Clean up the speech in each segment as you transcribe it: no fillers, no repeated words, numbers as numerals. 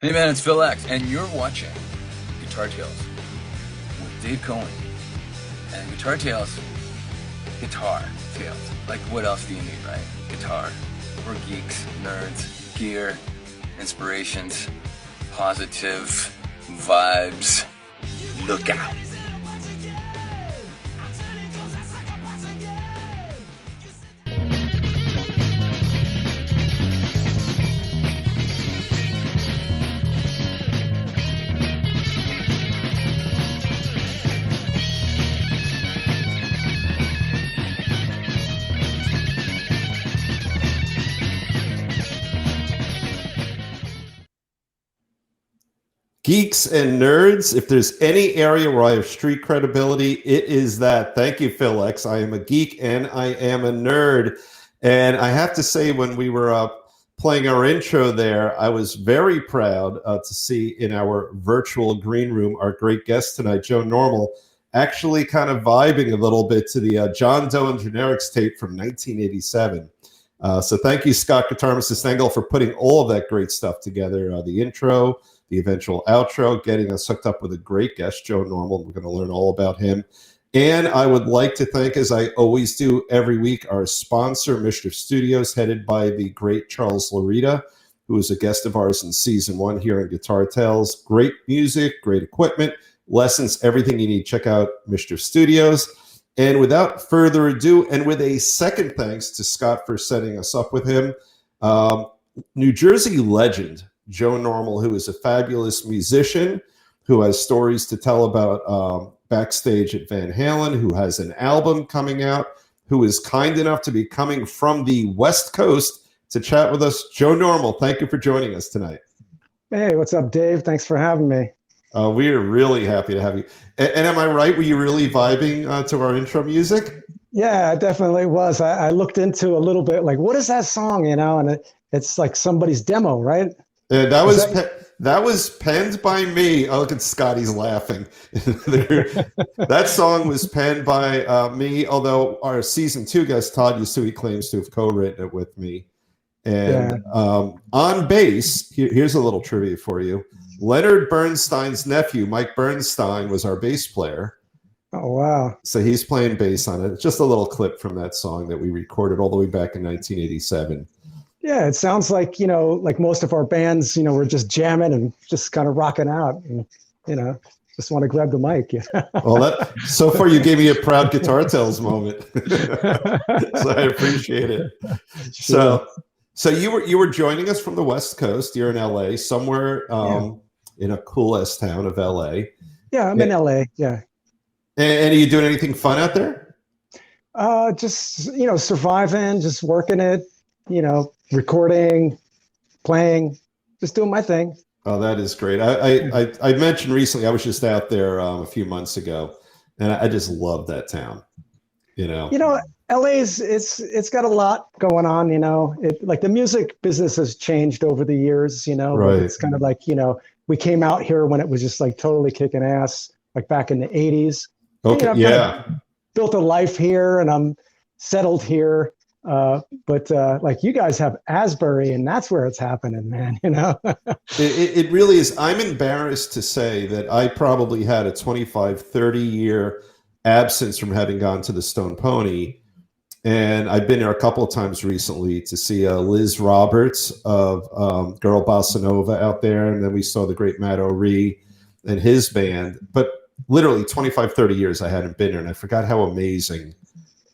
Hey man, it's Phil X, and you're watching Guitar Tales with Dave Cohen. And Guitar Tales, guitar tales. Like, what else do you need, right? Guitar. We're geeks, nerds, gear, inspirations, positive vibes. Look out. Geeks and nerds, if there's any area where I have street credibility, it is that. Thank you, Phil X. I am a geek and I am a nerd. And I have to say, when we were playing our intro there, I was very proud to see in our virtual green room our great guest tonight, Joe Normal, actually kind of vibing a little bit to the John Doe and Generics tape from 1987. So thank you, Scott Guitar Mr. Stengel, for putting all of that great stuff together, the intro, the eventual outro, getting us hooked up with a great guest, Joe Normal. We're going to learn all about him. And I would like to thank, as I always do every week, our sponsor, Mischief Studios, headed by the great Charles Larita, who is a guest of ours in season 1 here on Guitar Tales. Great music, great equipment, lessons, everything you need. Check out Mischief Studios. And without further ado, and with a second thanks to Scott for setting us up with him, New Jersey legend, Joe Normal, who is a fabulous musician, who has stories to tell about backstage at Van Halen, who has an album coming out, who is kind enough to be coming from the West Coast to chat with us. Joe Normal, thank you for joining us tonight. Hey, what's up, Dave? Thanks for having me. We are really happy to have you. And am I right? Were you really vibing to our intro music? Yeah, it definitely was. I looked into a little bit, like, what is that song, And it's like somebody's demo, right? That was penned by me. Oh, look at Scotty's laughing. That song was penned by me, although our season 2 guest, Todd Yasui, claims to have co-written it with me. And on bass, here's a little trivia for you. Leonard Bernstein's nephew, Mike Bernstein, was our bass player. Oh, wow. So he's playing bass on it. It's just a little clip from that song that we recorded all the way back in 1987. Yeah, it sounds like, like most of our bands, we're just jamming and just kind of rocking out and, just want to grab the mic. Well, so far you gave me a proud Guitar Tales moment. So I appreciate it. Sure. So you were joining us from the West Coast. You're in LA, somewhere in a cool-ass town of LA. Yeah, I'm in LA, yeah. And are you doing anything fun out there? Just, surviving, just working it, recording, playing, just doing my thing. Oh, that is great. I mentioned recently, I was just out there a few months ago, and I just love that town. LA's it's got a lot going on, like the music business has changed over the years, Right. It's kind of like, we came out here when it was just like totally kicking ass, like back in the 80s. Okay. I've kind of built a life here and I'm settled here. But like you guys have Asbury and that's where it's happening, man, It really is. I'm embarrassed to say that I probably had a 25, 30-year absence from having gone to the Stone Pony. And I've been there a couple of times recently to see Liz Roberts of Girl Bossa Nova out there. And then we saw the great Matt O'Ree and his band. But literally 25, 30 years I hadn't been there. And I forgot how amazing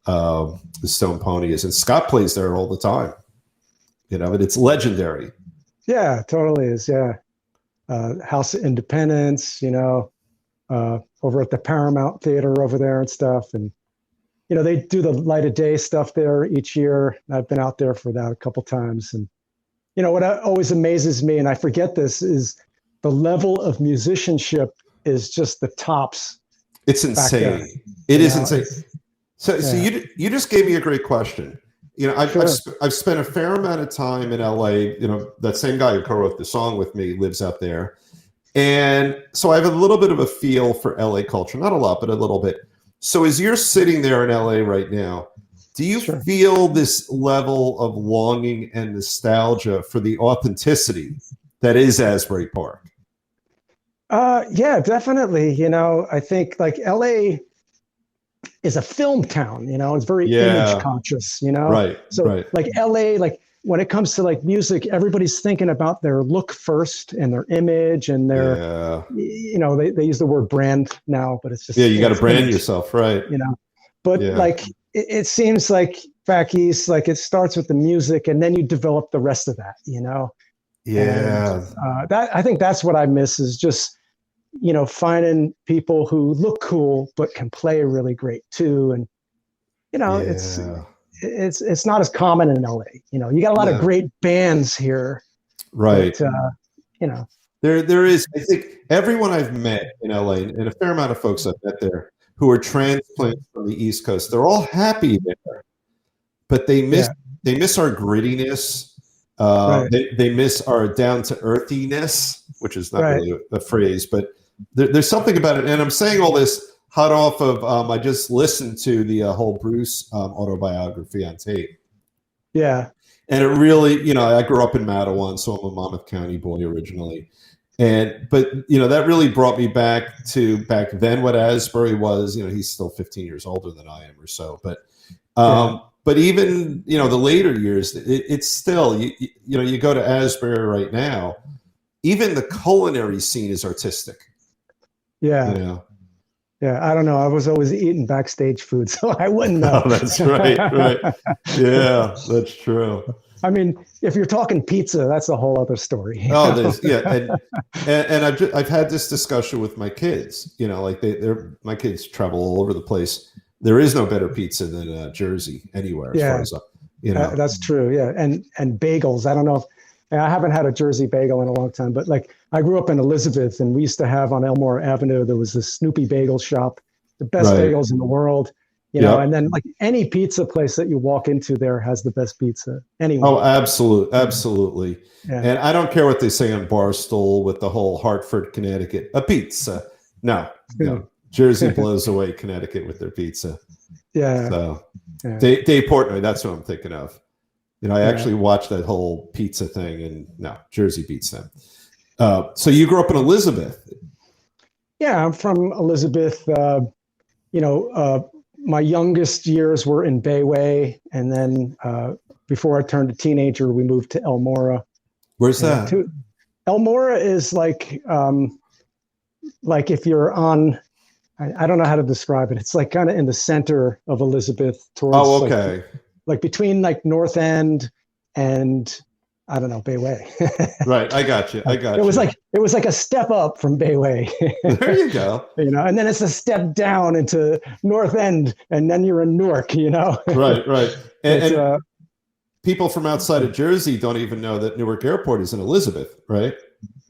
the Stone Pony is. And Scott plays there all the time. And it's legendary. Yeah, totally is. Yeah. House of Independence, over at the Paramount Theater over there and stuff. And, they do the Light of Day stuff there each year. I've been out there for that a couple times. And, what always amazes me, and I forget this, is the level of musicianship is just the tops. It's insane. It is insane. So you just gave me a great question. I've spent a fair amount of time in LA. That same guy who co-wrote the song with me lives out there. And so I have a little bit of a feel for LA culture. Not a lot, but a little bit. So as you're sitting there in LA right now, do you feel this level of longing and nostalgia for the authenticity that is Asbury Park. Yeah, definitely. You know, I think like LA is a film town, you know, it's very image Yeah, conscious, you know. right, So right. like LA, like when it comes to like music, everybody's thinking about their look first and their image and their, Yeah, you know, they use the word brand now, but it's yeah. just You got to it's brand image, yourself, right? you know. But Yeah, like it seems like back east, like it starts with the music and then you develop the rest of that, you know. And yeah, that I think that's what I miss is just you know finding people who look cool but can play really great too. And you know, yeah. it's not as common in LA. You know, you got a lot of No, great bands here, right. but you know, There is. I think everyone I've met in LA, and a fair amount of folks I've met there, who are transplants from the East Coast, they're all happy there, but yeah, they miss our grittiness. right, They miss our down to earthiness, which is not right, really a phrase, but there's something about it. And I'm saying all this hot off of I just listened to the whole Bruce autobiography on tape. yeah, And it really, you know, I grew up in Matawan, so I'm a Monmouth County boy originally. But you know, that really brought me back to back then what Asbury was. You know, he's still 15 years older than I am or so. yeah, But even, you know, the later years, it's still, you know, you go to Asbury right now, even the culinary scene is artistic, you yeah, know. yeah. I don't know. I was always eating backstage food, so I wouldn't know. Oh, that's right, right. Yeah, that's true. I mean, if you're talking pizza, that's a whole other story. You Oh, know? there's yeah, and I've had this discussion with my kids. You know, like they're my kids travel all over the place. There is no better pizza than Jersey anywhere, as far Yeah, as you know. that's true. Yeah, and bagels. I don't know if I haven't had a Jersey bagel in a long time, but like I grew up in Elizabeth, and we used to have on Elmore Avenue there was this Snoopy Bagel shop, the best Right. bagels in the world. You know, and Yep. then like any pizza place that you walk into there has the best pizza Oh, anywhere. absolutely. Yeah, And I don't care what they say on Barstool with the whole Hartford, Connecticut, a pizza. No, yeah, no. Jersey blows away Connecticut with their pizza. yeah, So yeah, Dave Portnoy, that's what I'm thinking of. You know, I yeah. actually watched that whole pizza thing, and no, Jersey beats them. So you grew up in Elizabeth. Yeah, I'm from Elizabeth. You know, my youngest years were in Bayway, and then before I turned a teenager, we moved to Elmora. Where's And that? Elmora is like if you're on, I don't know how to describe it. It's like kind of in the center of Elizabeth, towards Oh, okay. like between like North End and I don't know Bayway. Right. I got you. I got It was you. like a step up from Bayway. There you go. You know, and then it's a step down into North End, and then you're in Newark, you know. Right, right. But, And people from outside of Jersey don't even know that Newark Airport is in Elizabeth, right?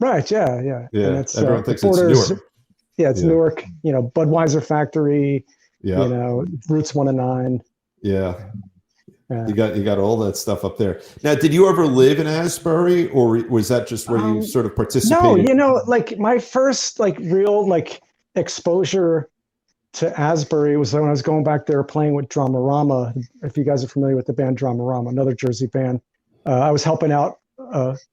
right, yeah, yeah, and Yeah. it's Everyone the thinks it's borders. Newark. Yeah, it's Yeah. Newark. You know, Budweiser factory. Yeah. You know, Routes 1 and 9. Yeah. Yeah. You got all that stuff up there. Now, did you ever live in Asbury, or was that just where you sort of No, participated? you know, like my first like real like exposure to Asbury was when I was going back there playing with Dramarama. If you guys are familiar with the band Dramarama, another Jersey band, I was helping out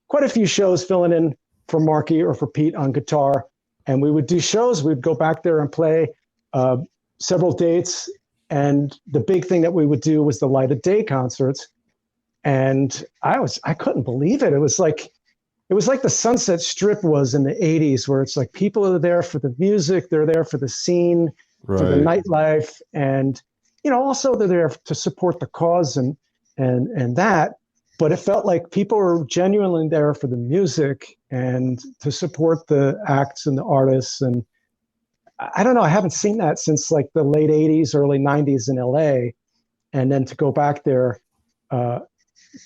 quite a few shows, filling in for Marky or for Pete on guitar, and we would do shows. We'd go back there and play uh, several dates. And the big thing that we would do was the light of day concerts. And I couldn't believe it. It was like the Sunset Strip was in the 80s, where it's like people are there for the music, they're there for the scene, for the Right. nightlife, and you know, also they're there to support the cause and that. But it felt like people were genuinely there for the music and to support the acts and the artists. And I don't know, I haven't seen that since like the late 80s, early 90s in LA. And then to go back there uh,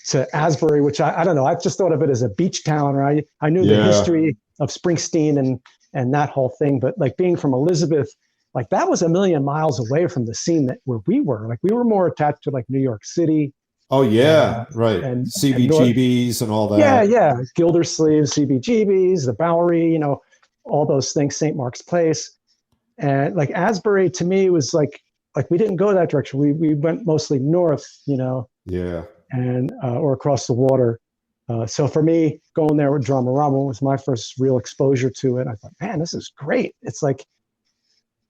to Asbury, which I don't know, I just thought of it as a beach town, right? I knew the Yeah. history of Springsteen and that whole thing, but like being from Elizabeth, like that was a million miles away from the scene that where we were. Like we were more attached to like New York City Oh, and yeah. Right. and North, CBGBs and all yeah, that. yeah, Gildersleeve, CBGBs, the Bowery, you know, all those things, St. Mark's Place, and like Asbury to me was like we didn't go that direction. We went mostly north, you know, Yeah. and or across the water. So for me, going there with Dramarama was my first real exposure to it. I thought, man, this is great. It's like,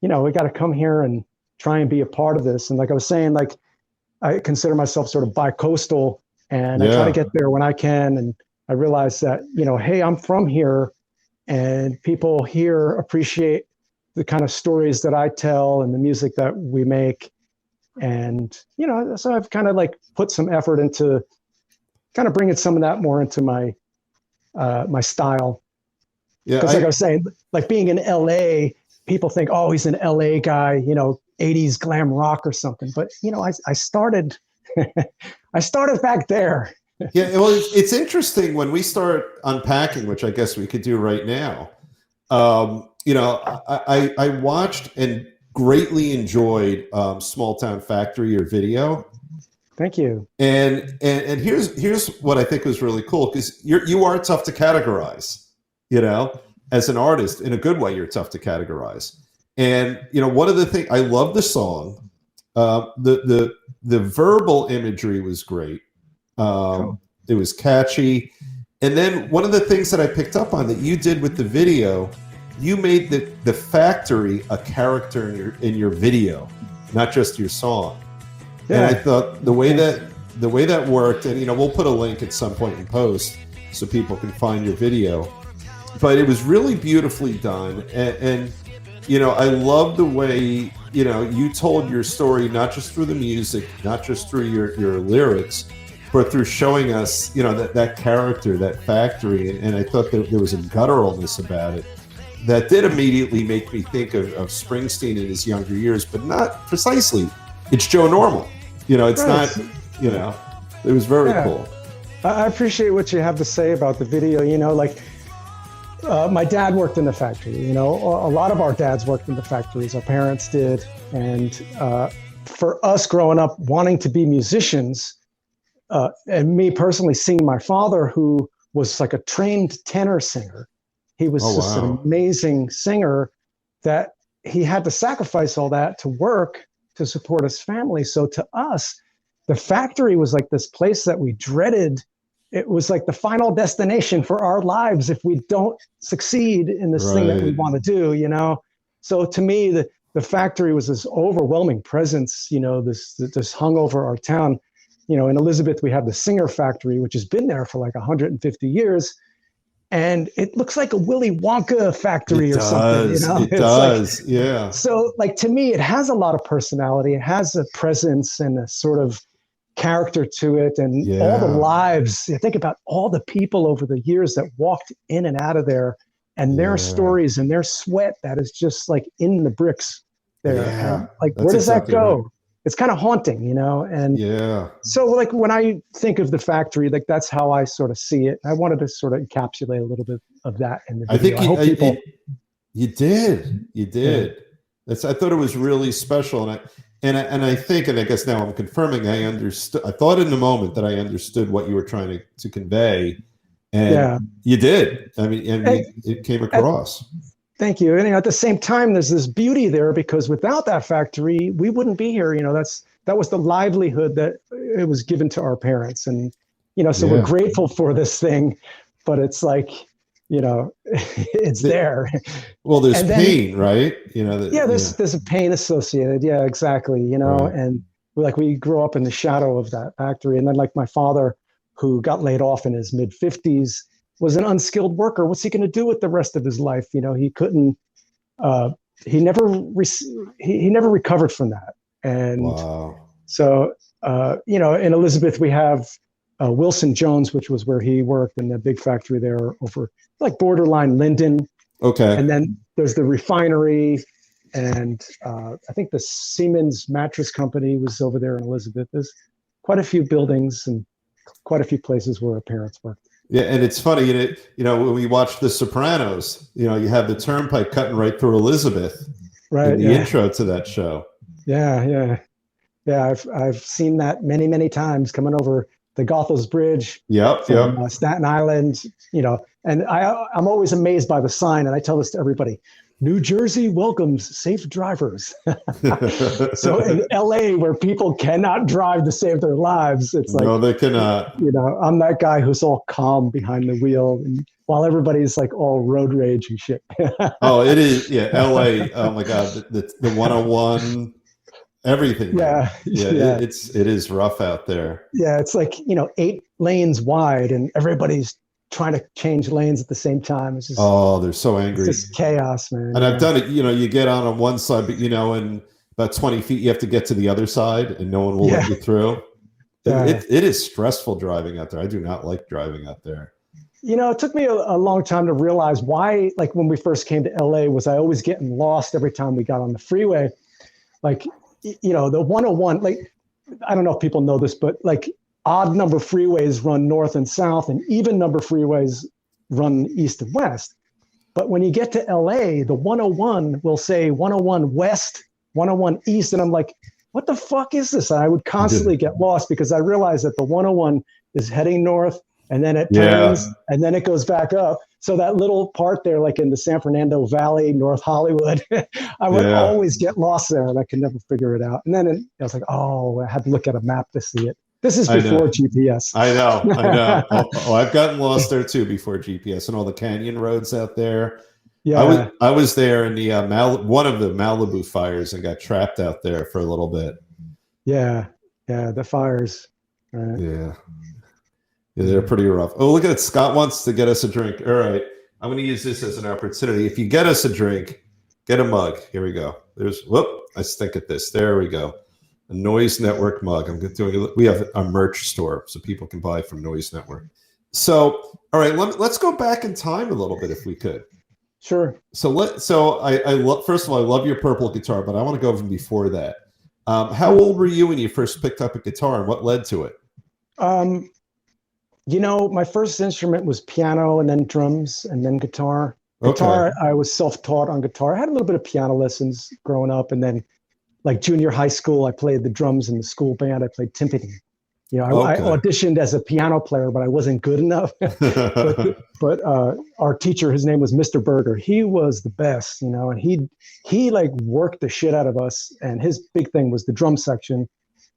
we got to come here and try and be a part of this. And like I was saying, like I consider myself sort of bi-coastal, and I try to get there when I can. And I realize that, hey, I'm from here, and people here appreciate the kind of stories that I tell and the music that we make. And, so I've kind of like put some effort into kind of bringing some of that more into my style. Yeah. Because like I was saying, like being in LA, people think, oh, he's an LA guy, 80s glam rock or something. But, I started, I started back there. Yeah. Well, it's interesting when we start unpacking, which I guess we could do right now. I watched and greatly enjoyed Small Town Factory, your video. Thank you. And here's what I think was really cool, because you are tough to categorize, as an artist. In a good way, you're tough to categorize. And one of the things, I love the song. The verbal imagery was great. It was catchy. And then one of the things that I picked up on that you did with the video, you made the factory a character in your video, not just your song. Yeah. And I thought the way that worked, and we'll put a link at some point in post so people can find your video. But it was really beautifully done, and I love the way you told your story, not just through the music, not just through your lyrics, but through showing us that character, that factory. And I thought that there was a gutturalness about it that did immediately make me think of Springsteen in his younger years, but not precisely. It's Joe Normal. It's right. Not, it was very cool. I appreciate what you have to say about the video. My dad worked in the factory. A lot of our dads worked in the factories. Our parents did. And for us growing up wanting to be musicians, and me personally seeing my father, who was like a trained tenor singer, he was just an amazing singer, that he had to sacrifice all that to work to support his family. So to us, the factory was like this place that we dreaded. It was like the final destination for our lives if we don't succeed in this thing that we want to do, So to me, the factory was this overwhelming presence, this hung over our town. In Elizabeth, we have the Singer Factory, which has been there for like 150 years. And it looks like a Willy Wonka factory or something. It does. Yeah. So like, to me, it has a lot of personality. It has a presence and a sort of character to it, and all the lives. You think about all the people over the years that walked in and out of there, and their stories and their sweat that is just like in the bricks there. Yeah, like, where does that go? Right. It's kind of haunting, and so like when I think of the factory, like that's how I sort of see it. I wanted to sort of encapsulate a little bit of that in the video. I think you did. Yeah. I thought it was really special, and I think, and I guess now I'm confirming, I understood. I thought in the moment that I understood what you were trying to convey, and you did. I mean, it came across. Thank you. And at the same time, there's this beauty there, because without that factory, we wouldn't be here. That was the livelihood that it was given to our parents. And, so we're grateful for this thing, but it's like, it's there. Well, there's pain, right? There's a pain associated. Yeah, exactly. And we grew up in the shadow of that factory. And then like my father, who got laid off in his mid 50s, was an unskilled worker. What's he going to do with the rest of his life? He couldn't, he never recovered from that. And so, in Elizabeth, we have Wilson Jones, which was where he worked in the big factory there over like borderline Linden. Okay. And then there's the refinery, and I think the Siemens mattress company was over there in Elizabeth. There's quite a few buildings and quite a few places where our parents worked. Yeah, and it's funny, when we watch The Sopranos, you have the turnpike cutting right through Elizabeth, right? In the intro to that show. Yeah. I've seen that many times coming over the Goethals Bridge. Yep. Staten Island. And I'm always amazed by the sign, and I tell this to everybody. New Jersey welcomes safe drivers. So in LA, where people cannot drive to save their lives, it's like, no, they cannot. I'm that guy who's all calm behind the wheel, and while everybody's like all road rage and shit. Oh, it is. Yeah. LA. Oh my God. The 101, everything. Yeah. Yeah. It is rough out there. Yeah. It's like, 8 lanes wide and everybody's trying to change lanes at the same time. It's just, they're so angry. It's just chaos, man. And I've done it. You get on one side, but in about 20 feet, you have to get to the other side, and no one will let you through. Yeah. It is stressful driving out there. I do not like driving out there. It took me a long time to realize why, like when we first came to LA, was I always getting lost every time we got on the freeway. Like, the 101, like, I don't know if people know this, but like odd number freeways run north and south, and even number freeways run east and west. But when you get to LA, the 101 will say 101 west, 101 east. And I'm like, what the fuck is this? And I would constantly get lost because I realized that the 101 is heading north, and then it turns, and then it goes back up. So that little part there, like in the San Fernando Valley, North Hollywood, I would always get lost there, and I could never figure it out. And then I was like, I had to look at a map to see it. This is before GPS. I know. I've gotten lost there too before GPS, and all the canyon roads out there. Yeah, I was there in the one of the Malibu fires and got trapped out there for a little bit. Yeah, the fires. Right. Yeah, they're pretty rough. Oh, look at it. Scott wants to get us a drink. All right, I'm going to use this as an opportunity. If you get us a drink, get a mug. Here we go. I stink at this. There we go. A Noise Network mug. We have a merch store so people can buy from Noise Network. So, all right, let's go back in time a little bit if we could. Sure. So I love, first of all, I love your purple guitar, but I want to go even before that. How old were you when you first picked up a guitar, and what led to it? My first instrument was piano, and then drums, and then guitar. Guitar, I was self-taught on guitar. I had a little bit of piano lessons growing up, and then like junior high school, I played the drums in the school band. I played timpani. I auditioned as a piano player, but I wasn't good enough. but our teacher, his name was Mr. Berger. He was the best, and he like worked the shit out of us. And his big thing was the drum section.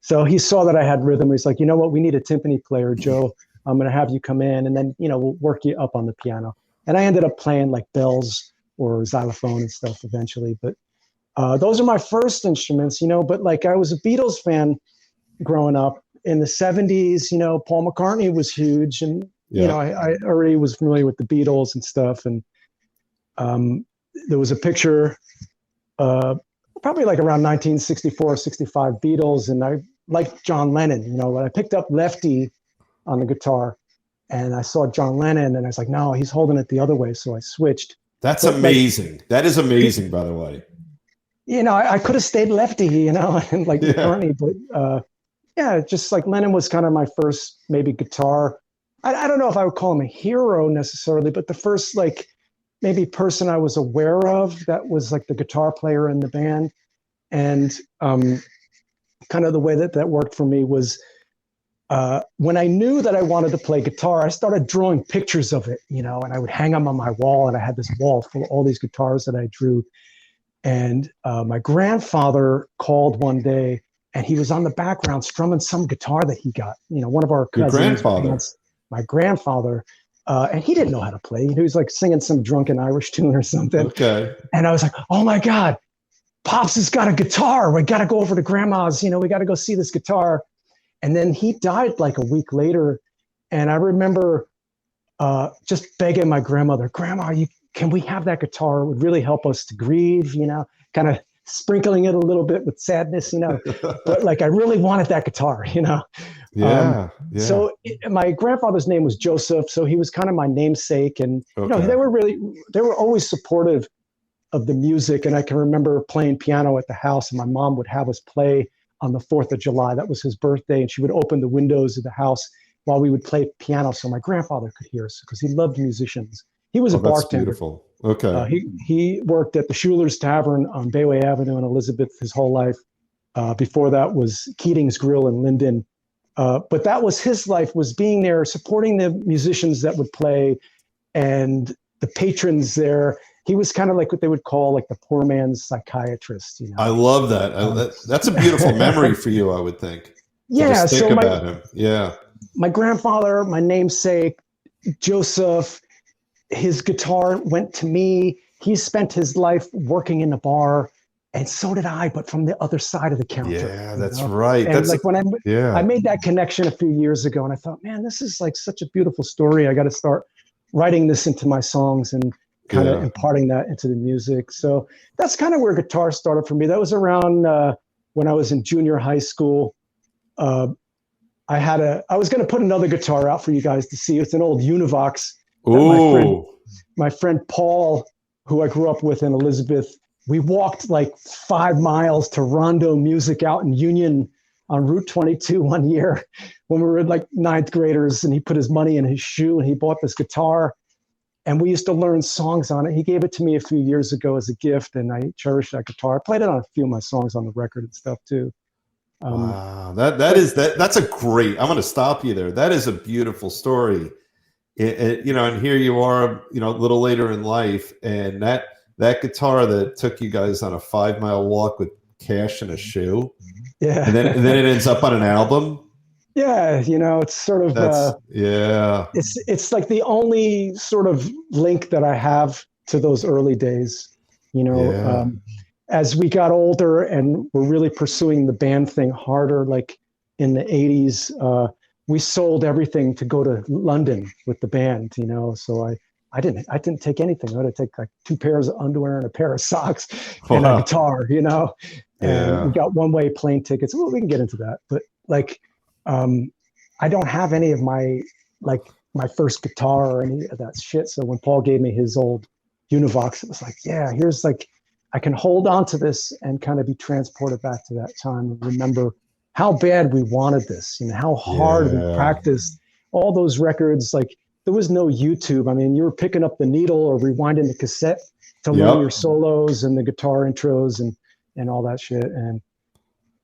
So he saw that I had rhythm. He's like, you know what? We need a timpani player, Joe. I'm going to have you come in, and then, we'll work you up on the piano. And I ended up playing like bells or xylophone and stuff eventually. But those are my first instruments, but like I was a Beatles fan growing up in the 70s, Paul McCartney was huge. And, I already was familiar with the Beatles and stuff. And there was a picture, probably like around 1964, 65 Beatles. And I liked John Lennon, when I picked up Lefty on the guitar and I saw John Lennon, and I was like, no, he's holding it the other way. So I switched. That's amazing. That is amazing, by the way. I could have stayed lefty, and like McCartney, but just like Lennon was kind of my first maybe guitar. I don't know if I would call him a hero necessarily, but the first like maybe person I was aware of that was like the guitar player in the band. And kind of the way that worked for me was when I knew that I wanted to play guitar, I started drawing pictures of it, and I would hang them on my wall, and I had this wall full of all these guitars that I drew. And my grandfather called one day, and he was on the background strumming some guitar that he got. One of our cousins. My grandfather, and he didn't know how to play. He was like singing some drunken Irish tune or something. Okay. And I was like, oh my God, Pops has got a guitar. We got to go over to Grandma's. We got to go see this guitar. And then he died like a week later, and I remember just begging my grandmother, Grandma, can we have that guitar? It would really help us to grieve, kind of sprinkling it a little bit with sadness, but like, I really wanted that guitar, So my grandfather's name was Joseph. So he was kind of my namesake, and, they were always supportive of the music. And I can remember playing piano at the house, and my mom would have us play on the 4th of July. That was his birthday. And she would open the windows of the house while we would play piano, so my grandfather could hear us, because he loved musicians. He was a bartender. That's beautiful. Okay. He worked at the Schuler's Tavern on Bayway Avenue in Elizabeth his whole life. Before that was Keating's Grill in Linden. But that was his life, was being there, supporting the musicians that would play. and the patrons there, he was kind of like what they would call like the poor man's psychiatrist, you I know. love that. That's a beautiful memory for you, I would think. To Yeah, just think so about him. Yeah. my grandfather, my namesake, Joseph, his guitar went to me. He spent his life working in a bar, and so did I, but from the other side of the counter. Yeah, that's know? right. And That's like when I yeah. made that connection a few years ago, and I thought, man, this is like such a beautiful story. I got to start writing this into my songs and kind of imparting that into the music. So that's kind of where guitar started for me. That was around when I was in junior high school. I was going to put another guitar out for you guys to see. It's an old Univox that my friend Paul, who I grew up with in Elizabeth, we walked like 5 miles to Rondo Music out in Union on Route 22 one year when we were like 9th graders, and he put his money in his shoe and he bought this guitar, and we used to learn songs on it. He gave it to me a few years ago as a gift, and I cherish that guitar. I played it on a few of my songs on the record and stuff too. Wow, that's a great. I'm going to stop you there. That is a beautiful story. And here you are, a little later in life, and that guitar that took you guys on a 5-mile walk with cash in a shoe, and then it ends up on an album. Yeah, it's sort of It's like the only sort of link that I have to those early days. As we got older and we're really pursuing the band thing harder, like in the 80s, we sold everything to go to London with the band, so I didn't take anything. I had to take like 2 pairs of underwear and a pair of socks and a guitar, and we got one-way plane tickets. Well, we can get into that, but like, I don't have any of my first guitar or any of that shit. So when Paul gave me his old Univox, it was like, yeah, here's like, I can hold on to this and kind of be transported back to that time and remember how bad we wanted this, how hard we practiced all those records. Like there was no YouTube. I mean, you were picking up the needle or rewinding the cassette to learn your solos and the guitar intros and all that shit. And,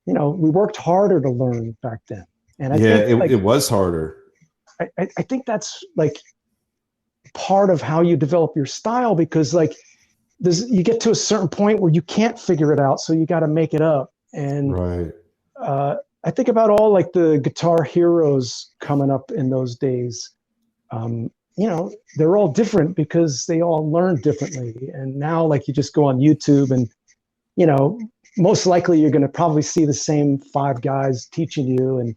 we worked harder to learn back then. And I think it was harder. I think that's like part of how you develop your style, because like you get to a certain point where you can't figure it out, so you got to make it up. And I think about all like the guitar heroes coming up in those days. They're all different because they all learned differently. And now like you just go on YouTube and most likely you're going to probably see the same 5 guys teaching you, and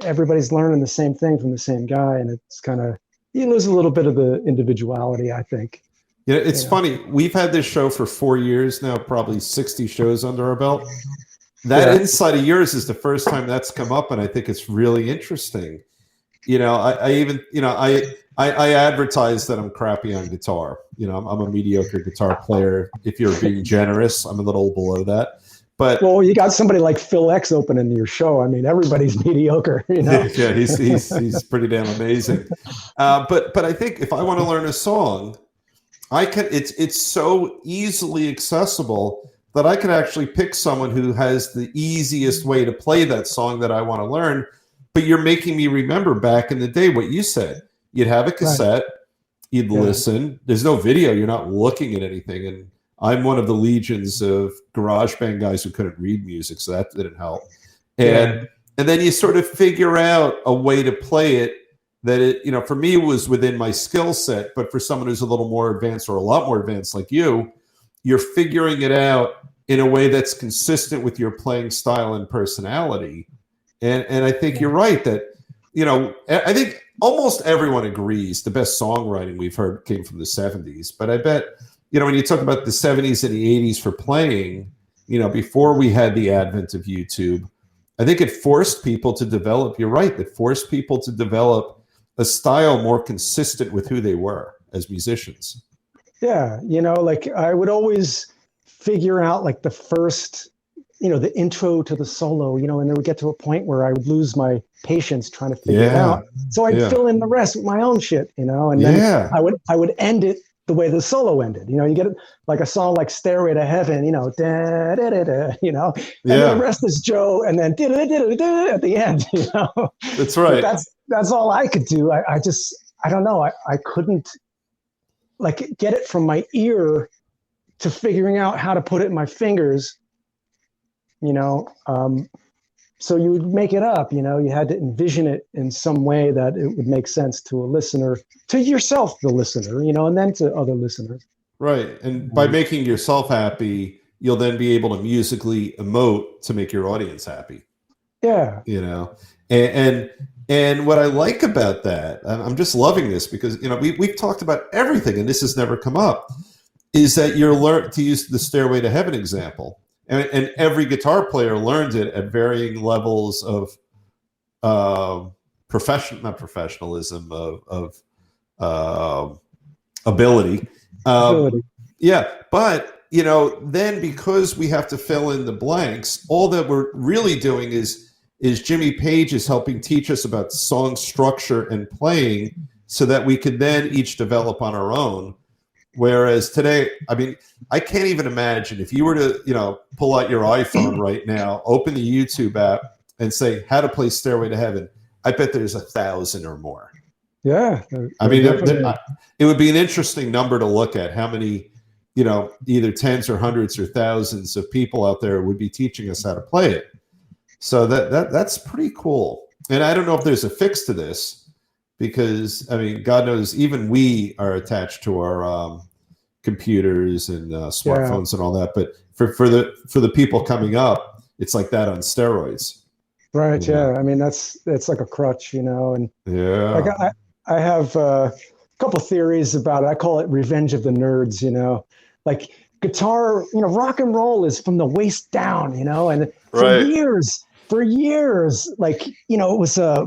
everybody's learning the same thing from the same guy. And it's kind of, you lose a little bit of the individuality, I think. It's funny. We've had this show for 4 years now, probably 60 shows under our belt. That insight of yours is the first time that's come up, and I think it's really interesting. I advertise that I'm crappy on guitar. I'm a mediocre guitar player. If you're being generous, I'm a little below that. But you got somebody like Phil X opening your show. I mean, everybody's mediocre. Yeah, he's pretty damn amazing. But I think if I want to learn a song, I can. It's so easily accessible that I can actually pick someone who has the easiest way to play that song that I want to learn. But you're making me remember back in the day what you said. You'd have a cassette, you'd listen. There's no video. You're not looking at anything. And I'm one of the legions of garage band guys who couldn't read music, so that didn't help. And then you sort of figure out a way to play it that it, for me, it was within my skill set. But for someone who's a little more advanced or a lot more advanced like you're figuring it out in a way that's consistent with your playing style and personality. And I think you're right that, I think almost everyone agrees the best songwriting we've heard came from the 70s. But I bet, when you talk about the 70s and the 80s for playing, before we had the advent of YouTube, I think it forced people to develop, you're right, it forced people to develop a style more consistent with who they were as musicians. Yeah, like I would always figure out like the first, the intro to the solo, and then we get to a point where I would lose my patience trying to figure it out. So I'd fill in the rest with my own shit, and then I would end it the way the solo ended. You get like a song like Stairway to Heaven, da, da, da, da, and then the rest is Joe, and then da, da, da, da, at the end, That's right. But that's all I could do. I don't know. I couldn't like get it from my ear to figuring out how to put it in my fingers, you know. So you would make it up, you know, you had to envision it in some way that it would make sense to a listener, to yourself, the listener, you know, and then to other listeners. Right. And by making yourself happy, you'll then be able to musically emote to make your audience happy. Yeah. You know, and what I like about that, I'm just loving this because, you know, we've talked about everything and this has never come up, is that you're learn to use the Stairway to Heaven example. And every guitar player learns it at varying levels of not professionalism, of ability. Yeah, but you know, then because we have to fill in the blanks, all that we're really doing is Jimmy Page is helping teach us about song structure and playing, so that we could then each develop on our own. Whereas today, I mean, I can't even imagine if you were to, you know, pull out your iPhone right now, open the YouTube app, and say how to play Stairway to Heaven. I bet there's 1,000 or more. Yeah, I mean, it would be an interesting number to look at. How many, you know, either tens or hundreds or thousands of people out there would be teaching us how to play it. So that's pretty cool. And I don't know if there's a fix to this, because I mean, God knows, even we are attached to our computers and smartphones and all that. But for the people coming up, it's like that on steroids. Right. Yeah. I mean, it's like a crutch, you know. And yeah, like I have a couple theories about it. I call it revenge of the nerds, you know, like guitar, you know, rock and roll is from the waist down, you know, and for years, like, you know, it was I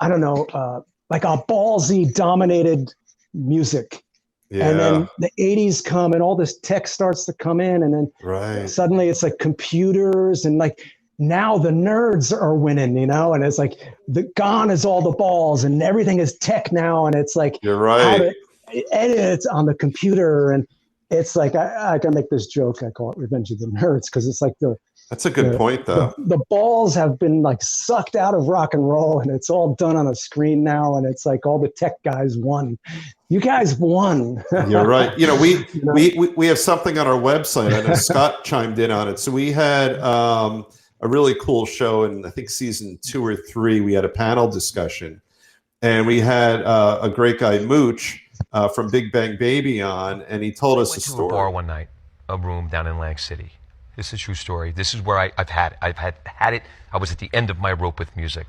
don't know, like a ballsy dominated music. Yeah. And then the 80s come and all this tech starts to come in, and then suddenly it's like computers, and like now the nerds are winning, you know, and it's like gone is all the balls and everything is tech now, and it's like you're right, how to edit on the computer. And it's like I can make this joke, I call it Revenge of the Nerds, because it's like that's a good point, though. The balls have been like sucked out of rock and roll, and it's all done on a screen now. And it's like all the tech guys won. You guys won. You're right. You know, we have something on our website. I know Scott chimed in on it. So we had a really cool show in, I think, season 2 or 3. We had a panel discussion, and we had a great guy, Mooch, from Big Bang Baby on, and he told us a story. I went to a bar one night, a room down in Lang City. This is a true story. This is where I've had it. I was at the end of my rope with music.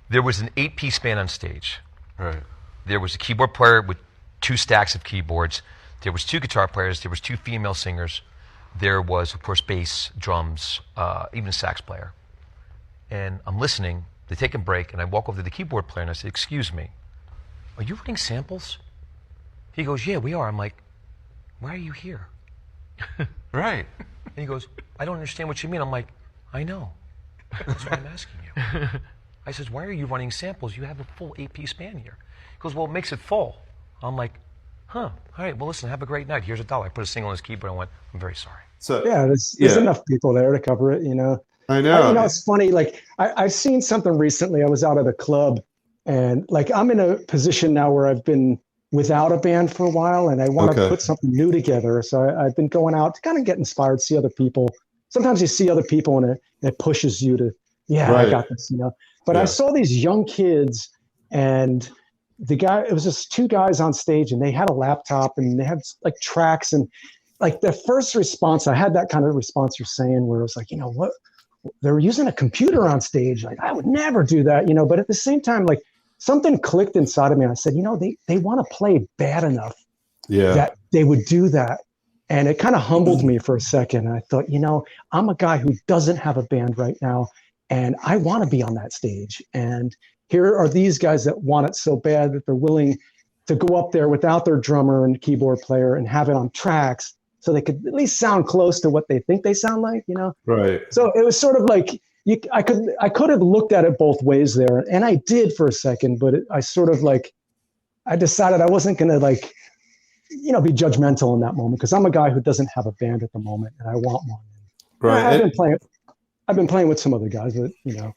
There was an 8-piece band on stage. Right. There was a keyboard player with 2 stacks of keyboards. There was 2 guitar players. There was 2 female singers. There was, of course, bass, drums, even a sax player. And I'm listening. They take a break, and I walk over to the keyboard player, and I say, "Excuse me, are you running samples?" He goes, "Yeah, we are." I'm like, "Why are you here?" Right. And he goes, "I don't understand what you mean." I'm like, "I know. That's why I'm asking you." I says, "Why are you running samples? You have a full 8-piece band here." He goes, "Well, it makes it full." I'm like, "Huh, all right, well, listen, have a great night. Here's $1. I put a single on his keyboard and went, "I'm very sorry." So yeah, there's enough people there to cover it, you know. I know. You know, it's funny, like I've seen something recently. I was out at a club, and like I'm in a position now where I've been without a band for a while, and I want to put something new together. So I've been going out to kind of get inspired, see other people. Sometimes you see other people, and it pushes you to, I got this, you know. But I saw these young kids, and it was just 2 guys on stage, and they had a laptop, and they had like tracks, and like the first response, I had that kind of response you're saying, where it was like, you know, what, they were using a computer on stage. Like, I would never do that, you know. But at the same time, like, something clicked inside of me. I said, you know, they want to play bad enough that they would do that. And it kind of humbled me for a second. I thought, you know, I'm a guy who doesn't have a band right now, and I want to be on that stage. And here are these guys that want it so bad that they're willing to go up there without their drummer and keyboard player and have it on tracks, so they could at least sound close to what they think they sound like, you know? Right. So it was sort of like, I could have looked at it both ways there, and I did for a second, but I sort of like, I decided I wasn't going to, like, you know, be judgmental in that moment, because I'm a guy who doesn't have a band at the moment, and I want one. Right. I've been playing with some other guys, but, you know,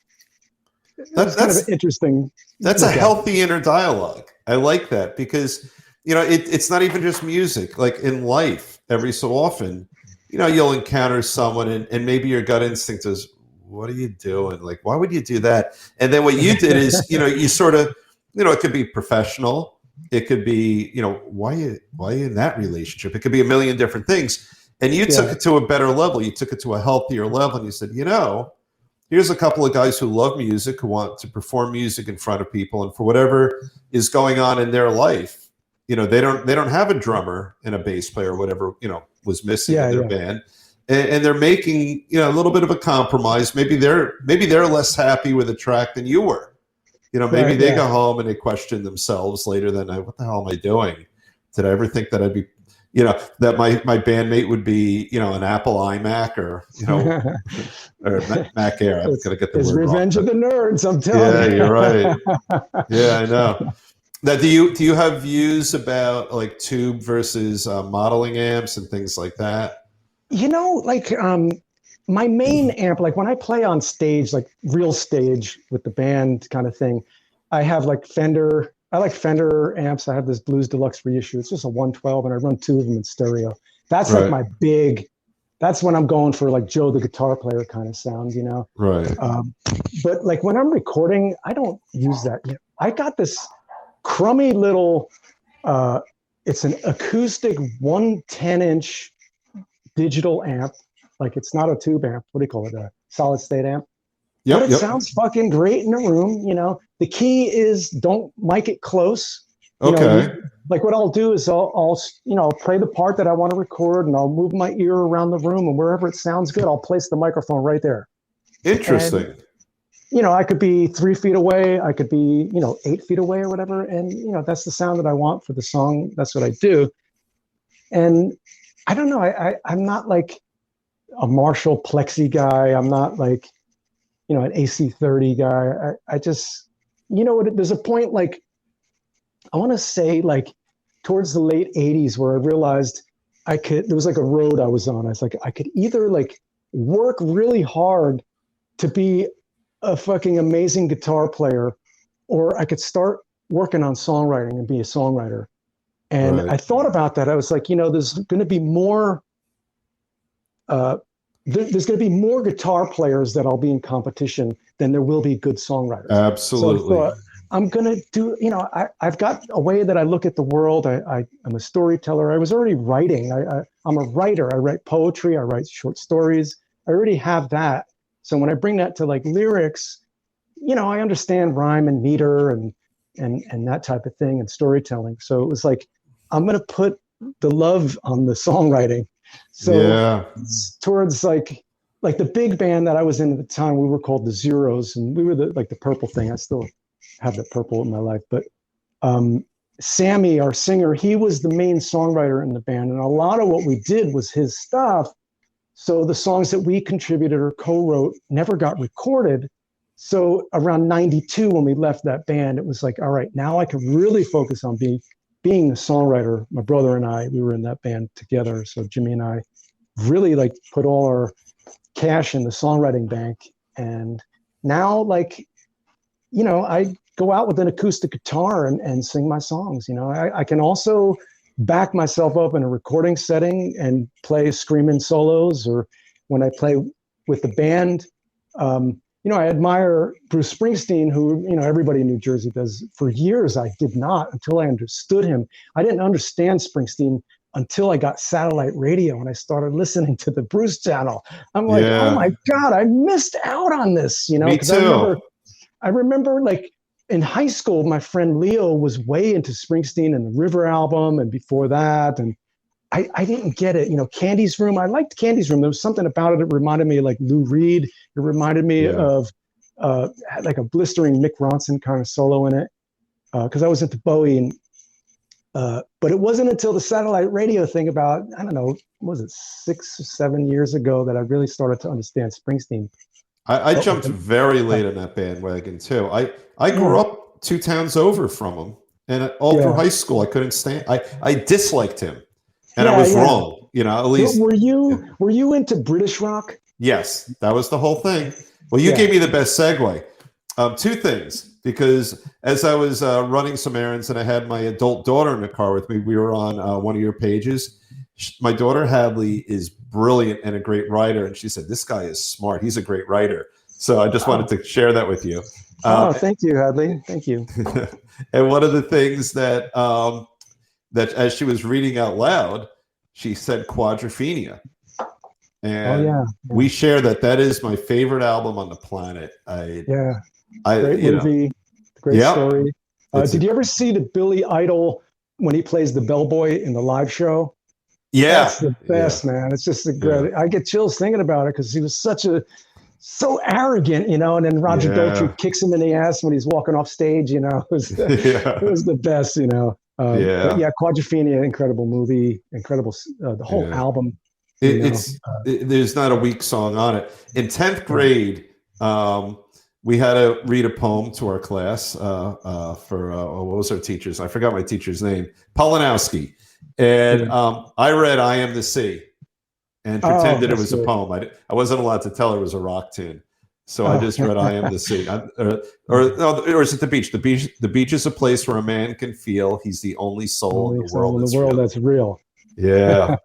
that's kind of interesting. That's a healthy inner dialogue. I like that, because it's not even just music. Like in life, every so often, you'll encounter someone and maybe your gut instinct is, what are you doing? Like, why would you do that? And then what you did is, you sort of, it could be professional. It could be, why are you in that relationship? It could be a million different things. And you took it to a better level. You took it to a healthier level. And you said, here's a couple of guys who love music, who want to perform music in front of people. And for whatever is going on in their life, they don't have a drummer and a bass player or whatever, was missing in their band. And they're making, a little bit of a compromise. Maybe they're less happy with a track than you were. Maybe they go home and they question themselves later that night. What the hell am I doing? Did I ever think that I'd be, that my bandmate would be, an Apple iMac or, or Mac Air. I'm gonna get the word Revenge wrong. of the Nerds. I'm telling you. Yeah, you're right. Yeah, I know. Now, do you have views about like tube versus modeling amps and things like that? My main amp, like when I play on stage, like real stage with the band kind of thing, I have like Fender. I like Fender amps. I have this Blues Deluxe reissue. It's just a 112, and I run 2 of them in stereo. That's like my big. That's when I'm going for like Joe the guitar player kind of sound, Right. But like when I'm recording, I don't use that. I got this crummy little. It's an acoustic 110-inch digital amp. Like it's not a tube amp. What do you call it? A solid state amp. Yep, but it sounds fucking great in the room. The key is don't mic it close. Okay. Like what I'll do is I'll play the part that I want to record, and I'll move my ear around the room, and wherever it sounds good, I'll place the microphone right there. Interesting. And, I could be 3 feet away. I could be, 8 feet away or whatever. And, that's the sound that I want for the song. That's what I do. And I don't know. I'm not like a Marshall Plexi guy. I'm not like, an AC30 guy. I just, there's a point like, I want to say like towards the late 80s where I realized there was like a road I was on. I was like, I could either like work really hard to be a fucking amazing guitar player, or I could start working on songwriting and be a songwriter. And I thought about that. I was like, there's going to be more, there's going to be more guitar players that I'll be in competition than there will be good songwriters. Absolutely. So I thought, I'm going to do, I've got a way that I look at the world. I'm a storyteller. I was already writing. I'm a writer. I write poetry. I write short stories. I already have that. So when I bring that to like lyrics, I understand rhyme and meter and that type of thing and storytelling. So it was like, I'm going to put the love on the songwriting. So towards like the big band that I was in at the time, we were called the Zeros, and we were the purple thing. I still have the purple in my life, but Sammy, our singer, he was the main songwriter in the band, and a lot of what we did was his stuff. So the songs that we contributed or co-wrote never got recorded. So around 92, when we left that band, it was like, all right, now I can really focus on being a songwriter. My brother and I, we were in that band together. So Jimmy and I really like put all our cash in the songwriting bank. And now like, I go out with an acoustic guitar and sing my songs. I can also back myself up in a recording setting and play screaming solos, or when I play with the band. I admire Bruce Springsteen, who, everybody in New Jersey does. For years, I did not until I understood him. I didn't understand Springsteen until I got satellite radio and I started listening to the Bruce channel. I'm like, oh my God, I missed out on this, Me too. I remember like in high school, my friend Leo was way into Springsteen and the River album and before that. And I didn't get it. Candy's Room. I liked Candy's Room. There was something about it. It reminded me of like Lou Reed. It reminded me of like a blistering Mick Ronson kind of solo in it. Because I was into Bowie. And, but it wasn't until the satellite radio thing about, I don't know, what was it 6 or 7 years ago that I really started to understand Springsteen. I jumped very late on that bandwagon too. I grew up 2 towns over from him, and all through high school I couldn't stand. I disliked him, and I was wrong. At least. Were you into British rock? Yes, that was the whole thing. Well, you gave me the best segue. 2 things. because as I was running some errands and I had my adult daughter in the car with me, we were on one of your pages. My daughter Hadley is brilliant and a great writer, and she said, "This guy is smart. He's a great writer." So I just wanted to share that with you. Thank you, Hadley. Thank you. And one of the things that that as she was reading out loud, she said quadrophenia. And we share that. That is my favorite album on the planet. Great movie, great story. Did you ever see the Billy Idol when he plays the bellboy in the live show? Yeah, that's the best, man. It's just a great. I get chills thinking about it because he was so arrogant, you know. And then Roger Daltrey kicks him in the ass when he's walking off stage. You know, it was the best, you know. But Quadrophenia, incredible movie, incredible. The whole album. There's not a weak song on it. In 10th grade, we had to read a poem to our class for what was our teacher's? I forgot my teacher's name, Polanowski. And I read "I Am the Sea" and pretended it was a poem. I wasn't allowed to tell her it was a rock tune, so I just read "I Am the Sea." Or is it the beach? The beach is a place where a man can feel he's the only soul in the world that's real. Yeah,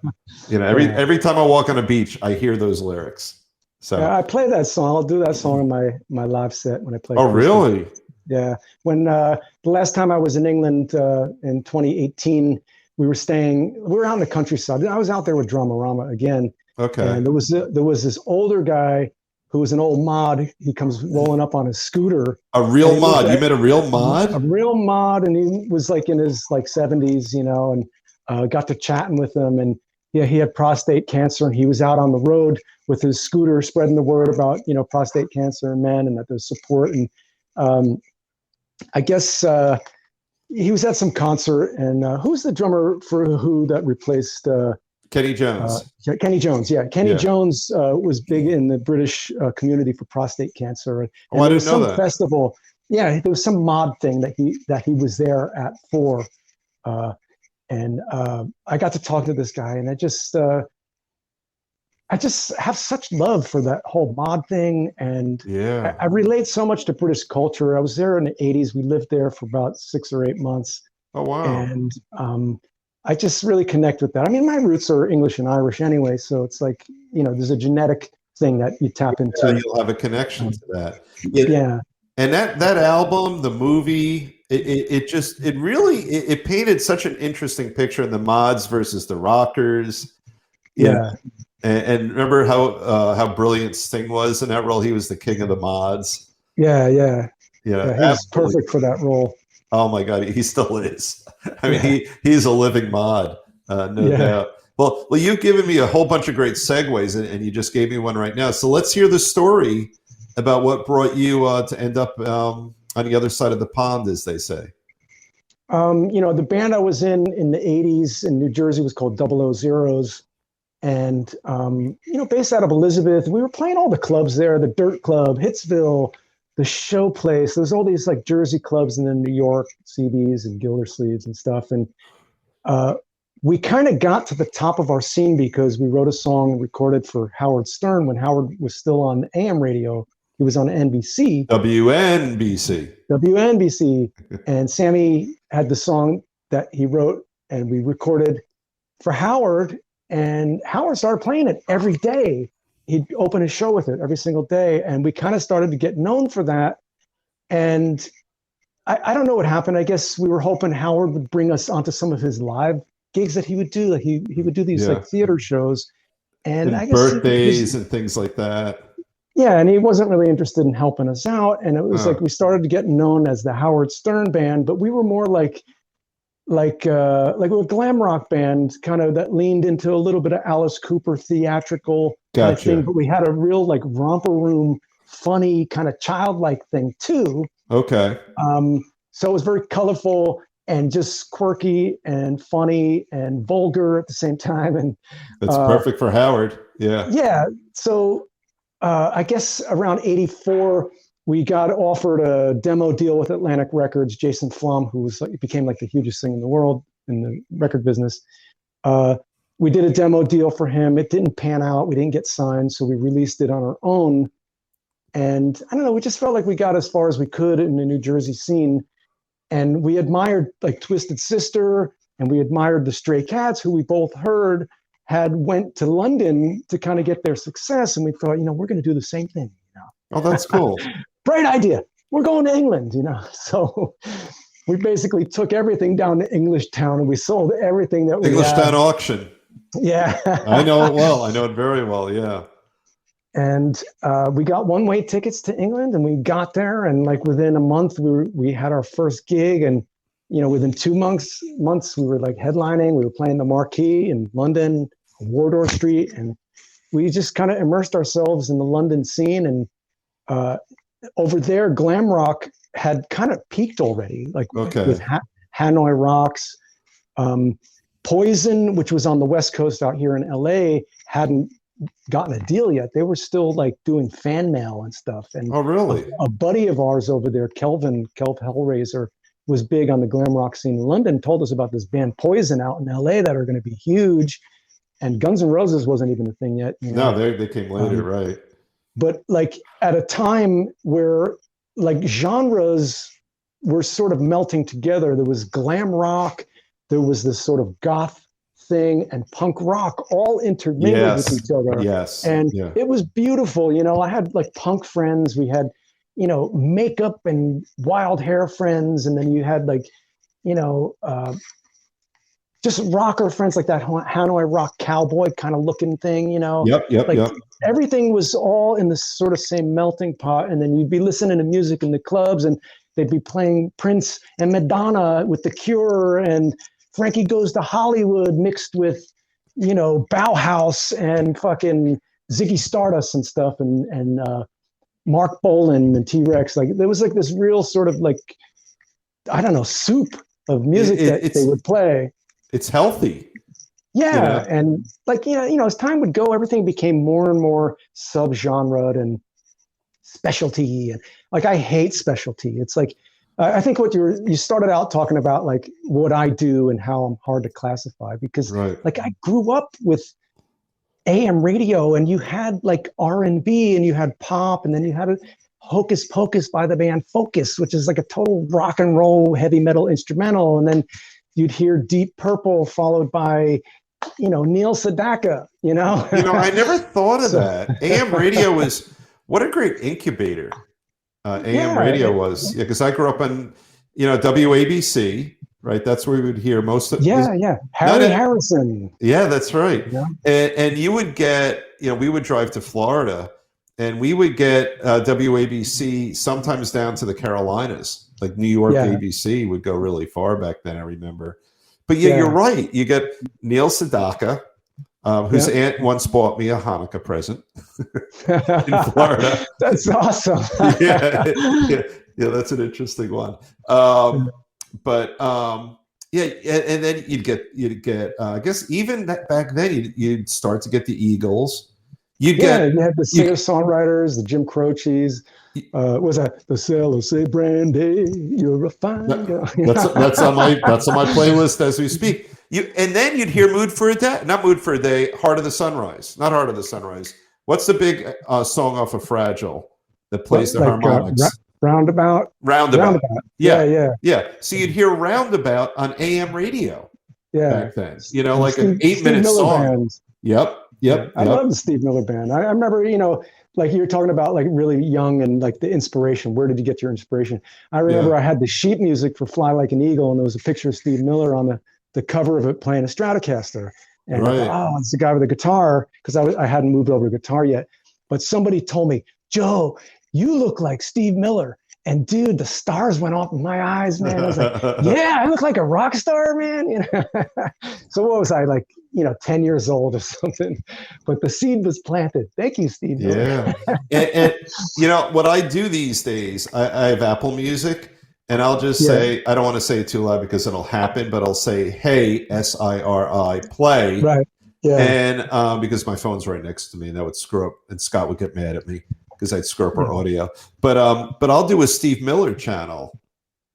you know, every time I walk on a beach, I hear those lyrics. So I play that song. I'll do that song in my live set when I play. Oh, really? Yeah. When the last time I was in England in 2018, we were out in the countryside. I was out there with Dramarama again. Okay. And there was this older guy who was an old mod. He comes rolling up on his scooter. A real mod? You met a real mod? A real mod, and he was like in his 70s, you know, and got to chatting with him. And he had prostate cancer, and he was out on the road with his scooter spreading the word about, you know, prostate cancer in men and that there's support. And I guess he was at some concert, and who's the drummer for Who that replaced Kenny Jones? Kenny Jones, Kenny Jones was big in the British community for prostate cancer. And I didn't know that. Festival, there was some mod thing that he was there at for, and I got to talk to this guy, and I just have such love for that whole mod thing. And I relate so much to British culture. I was there in the 80s. We lived there for about 6 or 8 months. Oh, wow. And I just really connect with that. I mean, my roots are English and Irish anyway. So it's like, you know, there's a genetic thing that you tap into. Yeah, you'll have a connection to that. Yeah. And that album, the movie, it really painted such an interesting picture in the mods versus the rockers. Yeah. And remember how brilliant Sting was in that role? He was the king of the mods. Yeah. He was perfect for that role. Oh my God, he still is. I mean, he's a living mod, no doubt. Well, you've given me a whole bunch of great segues, and you just gave me one right now. So let's hear the story about what brought you to end up on the other side of the pond, as they say. You know, the band I was in the 80s in New Jersey was called 000s. And, you know, based out of Elizabeth, we were playing all the clubs there, the Dirt Club, Hitsville, the Show Place. There's all these like Jersey clubs, and then New York, CBs and Gildersleeves and stuff. And we kind of got to the top of our scene because we wrote a song and recorded for Howard Stern when Howard was still on AM radio. He was on NBC. WNBC. And Sammy had the song that he wrote, and we recorded for Howard. And Howard started playing it every day. He'd open his show with it every single day. And we kind of started to get known for that. And I don't know what happened. I guess we were hoping Howard would bring us onto some of his live gigs that he would do. Like he would do these like theater shows. And I guess birthdays and things like that. Yeah, and he wasn't really interested in helping us out. And it was like we started to get known as the Howard Stern Band, but we were more like a glam rock band, kind of that leaned into a little bit of Alice Cooper theatrical kind of thing. But we had a real like romper room, funny kind of childlike thing too. Okay. So it was very colorful and just quirky and funny and vulgar at the same time. And that's perfect for Howard. Yeah. Yeah. So I guess around 84. We got offered a demo deal with Atlantic Records. Jason Flom, who became like the hugest thing in the world in the record business. We did a demo deal for him. It didn't pan out. We didn't get signed, so we released it on our own. And I don't know, we just felt like we got as far as we could in the New Jersey scene. And we admired like Twisted Sister, and we admired the Stray Cats, who we both heard had went to London to kind of get their success. And we thought, we're going to do the same thing. Oh, that's cool. Bright idea. We're going to England, So we basically took everything down to English Town and we sold everything that we English had. Town auction. Yeah. I know it well. I know it very well. Yeah. And we got one-way tickets to England, and we got there, and like within a month, we had our first gig, and within 2 months we were like headlining. We were playing the Marquee in London, Wardour Street, and we just kind of immersed ourselves in the London scene. And over there, glam rock had kind of peaked already, like with Hanoi Rocks. Poison, which was on the West Coast out here in LA, hadn't gotten a deal yet. They were still like doing fan mail and stuff. And oh, really? A buddy of ours over there, Kelv Hellraiser, was big on the glam rock scene in London, told us about this band Poison out in LA that are going to be huge. And Guns N' Roses wasn't even a thing yet. No, they came later, right? But like at a time where like genres were sort of melting together, there was glam rock, there was this sort of goth thing, and punk rock all intermingled with each other. Yes. And it was beautiful. I had like punk friends. We had, makeup and wild hair friends. And then you had like, just rocker friends, like that Hanoi Rock cowboy kind of looking thing, Yep. Everything was all in this sort of same melting pot. And then you'd be listening to music in the clubs, and they'd be playing Prince and Madonna with The Cure, and Frankie Goes to Hollywood mixed with, Bauhaus and fucking Ziggy Stardust and stuff, and Mark Bolan and T-Rex. Like there was like this real sort of like, I don't know, soup of music that they would play. It's healthy. Yeah. And like, as time would go, everything became more and more subgenre and specialty. And like, I hate specialty. It's like, I think what you started out talking about, like what I do and how I'm hard to classify, because like I grew up with AM radio, and you had like R&B, and you had pop, and then you had a Hocus Pocus by the band Focus, which is like a total rock and roll heavy metal instrumental. And then you'd hear Deep Purple followed by, Neil Sedaka, I never thought of that. AM radio was, what a great incubator. AM radio was, because I grew up on, WABC, right? That's where we would hear most of. Harry Harrison. Yeah, that's right. Yeah. And you would get, we would drive to Florida, and we would get WABC sometimes down to the Carolinas, like New York. ABC would go really far back then, I remember. But you're right. You get Neil Sedaka, whose aunt once bought me a Hanukkah present in Florida. That's awesome. yeah, that's an interesting one. And then you'd get. I guess even back then, you'd start to get the Eagles. You had the singer-songwriters, the Jim Croce's. Was that the seller say, Brandy, you're a fine girl. That's on my playlist as we speak. And then you'd hear Mood for a Day, not Mood for a Day, Heart of the Sunrise, not Heart of the Sunrise. What's the big song off of Fragile that plays the harmonics? Roundabout. Yeah. So you'd hear Roundabout on AM radio back then. Like an 8-minute song. Bands. Yep. I love the Steve Miller Band. I remember, like you were talking about, like really young and like the inspiration. Where did you get your inspiration? I remember I had the sheet music for Fly Like an Eagle, and there was a picture of Steve Miller on the cover of it playing a Stratocaster. And I thought, it's the guy with the guitar, because I hadn't moved over to guitar yet. But somebody told me, Joe, you look like Steve Miller. And dude, the stars went off in my eyes, man. I was like, I look like a rock star, man. So what was I, like, 10 years old or something? But the seed was planted. Thank you, Steve. Yeah. and what I do these days, I have Apple Music, and I'll just say, I don't want to say it too loud because it'll happen, but I'll say, hey, SIRI, play. Right. Yeah. And because my phone's right next to me, and that would screw up, and Scott would get mad at me because I'd screw up our audio. But I'll do a Steve Miller channel,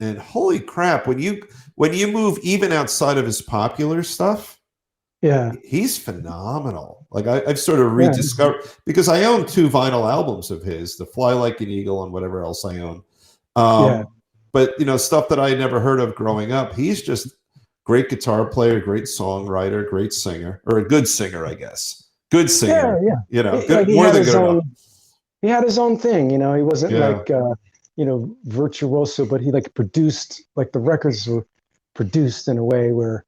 and holy crap, when you move even outside of his popular stuff, Yeah. He's phenomenal. Like I've sort of Yeah. rediscovered, because I own 2 vinyl albums of his, the Fly Like an Eagle and whatever else I own. Yeah. But stuff that I never heard of growing up. He's just great guitar player, great songwriter, great singer, or a good singer, I guess. Good singer. Yeah. Good, He more had than his good own. enough. He had his own thing. He wasn't Yeah. like virtuoso, but he like produced, like the records were produced in a way where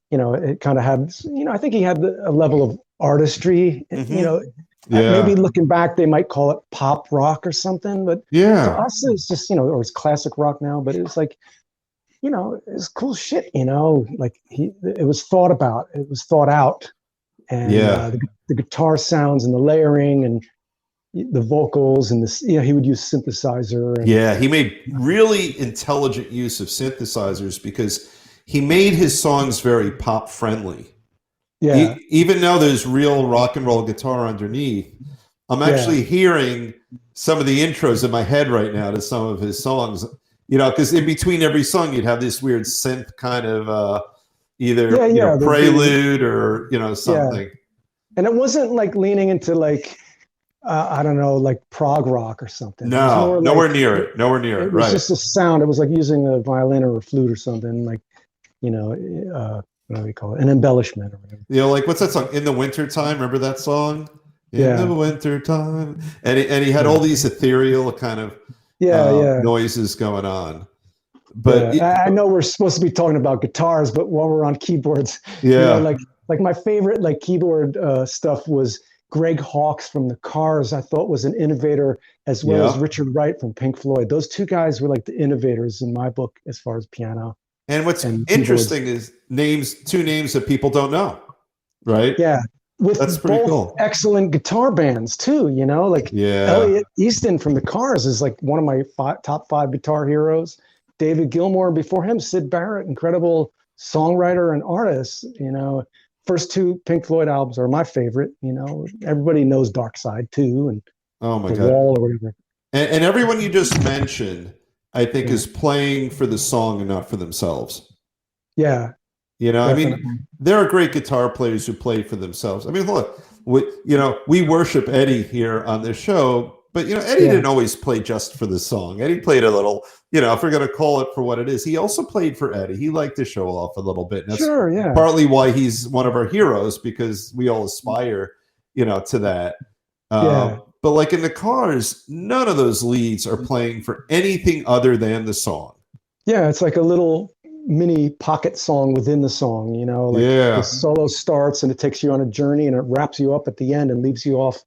it kind of had, I think he had a level of artistry. Maybe looking back, they might call it pop rock or something, but to us, it's just, or it's classic rock now, but it was like, it's cool shit, like it was thought about, it was thought out. And the guitar sounds and the layering and the vocals and this, he would use synthesizer. And, he made really intelligent use of synthesizers, because he made his songs very pop friendly. Yeah. Even though there's real rock and roll guitar underneath, I'm actually hearing some of the intros in my head right now to some of his songs, because in between every song, you'd have this weird synth kind of either prelude or, something. Yeah. And it wasn't like leaning into like, I don't know, like prog rock or something. No, nowhere near it. Nowhere near it. It was just a sound. It was like using a violin or a flute or something, like, what do you call it? An embellishment or whatever. Like what's that song? In the Wintertime. Remember that song? In the wintertime. And he had all these ethereal kind of noises going on. But I know we're supposed to be talking about guitars, but while we're on keyboards, like my favorite like keyboard stuff was Greg Hawkes from the Cars. I thought was an innovator, as well as Richard Wright from Pink Floyd. Those 2 guys were like the innovators in my book as far as piano. And what's interesting is 2 names that people don't know, right? Yeah, that's pretty cool. Excellent guitar bands too. Like Elliot Easton from the Cars is like one of my top 5 guitar heroes. David Gilmour before him, Syd Barrett, incredible songwriter and artist. First 2 Pink Floyd albums are my favorite. Everybody knows Dark Side too, and oh my The God, Wall or whatever. And everyone you just mentioned, I think, is playing for the song and not for themselves. Yeah. Definitely. I mean, there are great guitar players who play for themselves. I mean, look, we worship Eddie here on this show, but Eddie didn't always play just for the song. Eddie played a little, if we're going to call it for what it is, he also played for Eddie. He liked to show off a little bit. And that's partly why he's one of our heroes, because we all aspire, to that. But like in the Cars, none of those leads are playing for anything other than the song. Yeah, it's like a little mini pocket song within the song, the solo starts and it takes you on a journey and it wraps you up at the end and leaves you off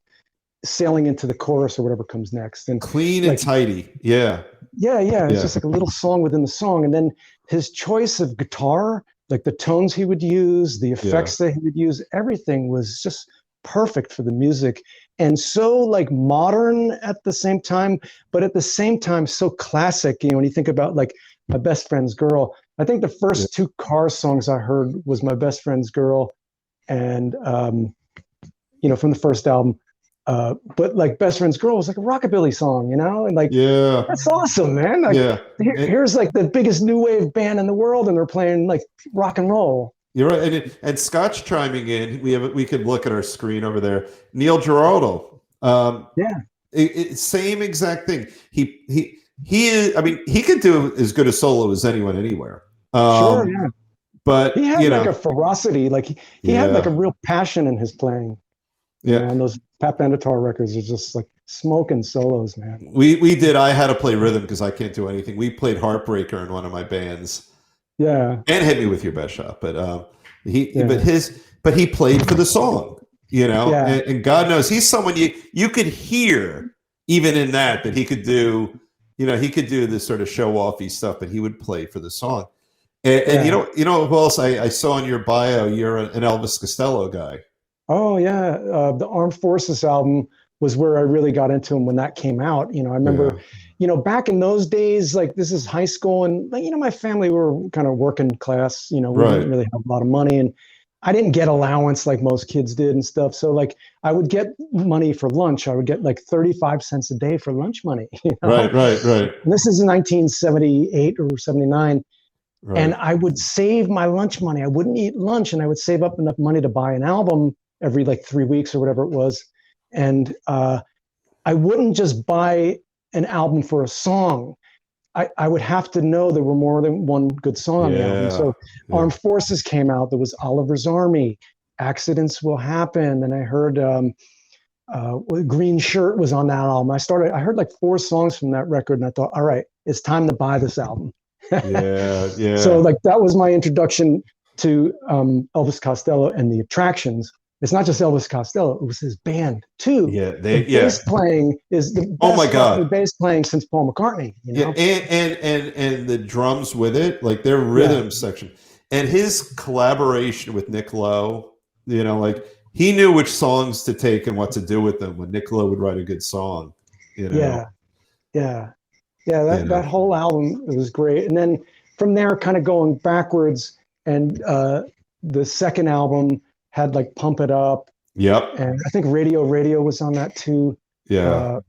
sailing into the chorus or whatever comes next. And clean and tidy. Yeah. It's just like a little song within the song. And then his choice of guitar, like the tones he would use, the effects that he would use, everything was just perfect for the music. And so like modern at the same time, but at the same time so classic. When you think about like My Best Friend's Girl, I think the first 2 Cars songs I heard was My Best Friend's Girl and from the first album. But like Best Friend's Girl was like a rockabilly song, and like that's awesome, man. Like, here's like the biggest new wave band in the world, and they're playing like rock and roll. You're right, and Scott's chiming in. We could look at our screen over there. Neil Giraldo, same exact thing. He is. I mean, he could do as good a solo as anyone anywhere. But he had like a ferocity, like he had like a real passion in his playing. And those Pat Benatar records are just like smoking solos, man. We did. I had to play rhythm because I can't do anything. We played Heartbreaker in one of my bands. And Hit Me With Your Best Shot. But he played for the song, and God knows he's someone you could hear even in that he could do, he could do this sort of show offy stuff, but he would play for the song. And you know who else I saw in your bio? You're an Elvis Costello guy. Oh yeah, the Armed Forces album was where I really got into him when that came out. I remember, back in those days, like this is high school, and my family were kind of working class. We didn't really have a lot of money, and I didn't get allowance like most kids did and stuff. So like I would get money for lunch. I would get like 35 cents a day for lunch money. Right. And this is in 1978 or 79. And Right. I would save my lunch money. I wouldn't eat lunch, and I would save up enough money to buy an album every like 3 weeks or whatever it was. And I wouldn't just buy an album for a song. I would have to know there were more than one good song on the album. Yeah. So Yeah. Armed Forces came out. There was Oliver's Army. Accidents Will Happen. And I heard Green Shirt was on that album. I heard like 4 songs from that record, and I thought, all right, it's time to buy this album. Yeah. So Yeah. like that was my introduction to Elvis Costello and the Attractions. It's not just Elvis Costello; it was his band too. Yeah. The bass playing is the Oh my best God. fucking bass playing since Paul McCartney. You Yeah, know? and the drums with it, like their Yeah, rhythm section, and his collaboration with Nick Lowe. Like he knew which songs to take and what to do with them when Nick Lowe would write a good song. yeah, yeah, yeah. You That know. whole album was great, and then from there, kind of going backwards, and the second album had like Pump It Up, Yep. and I think Radio was on that too. Yeah.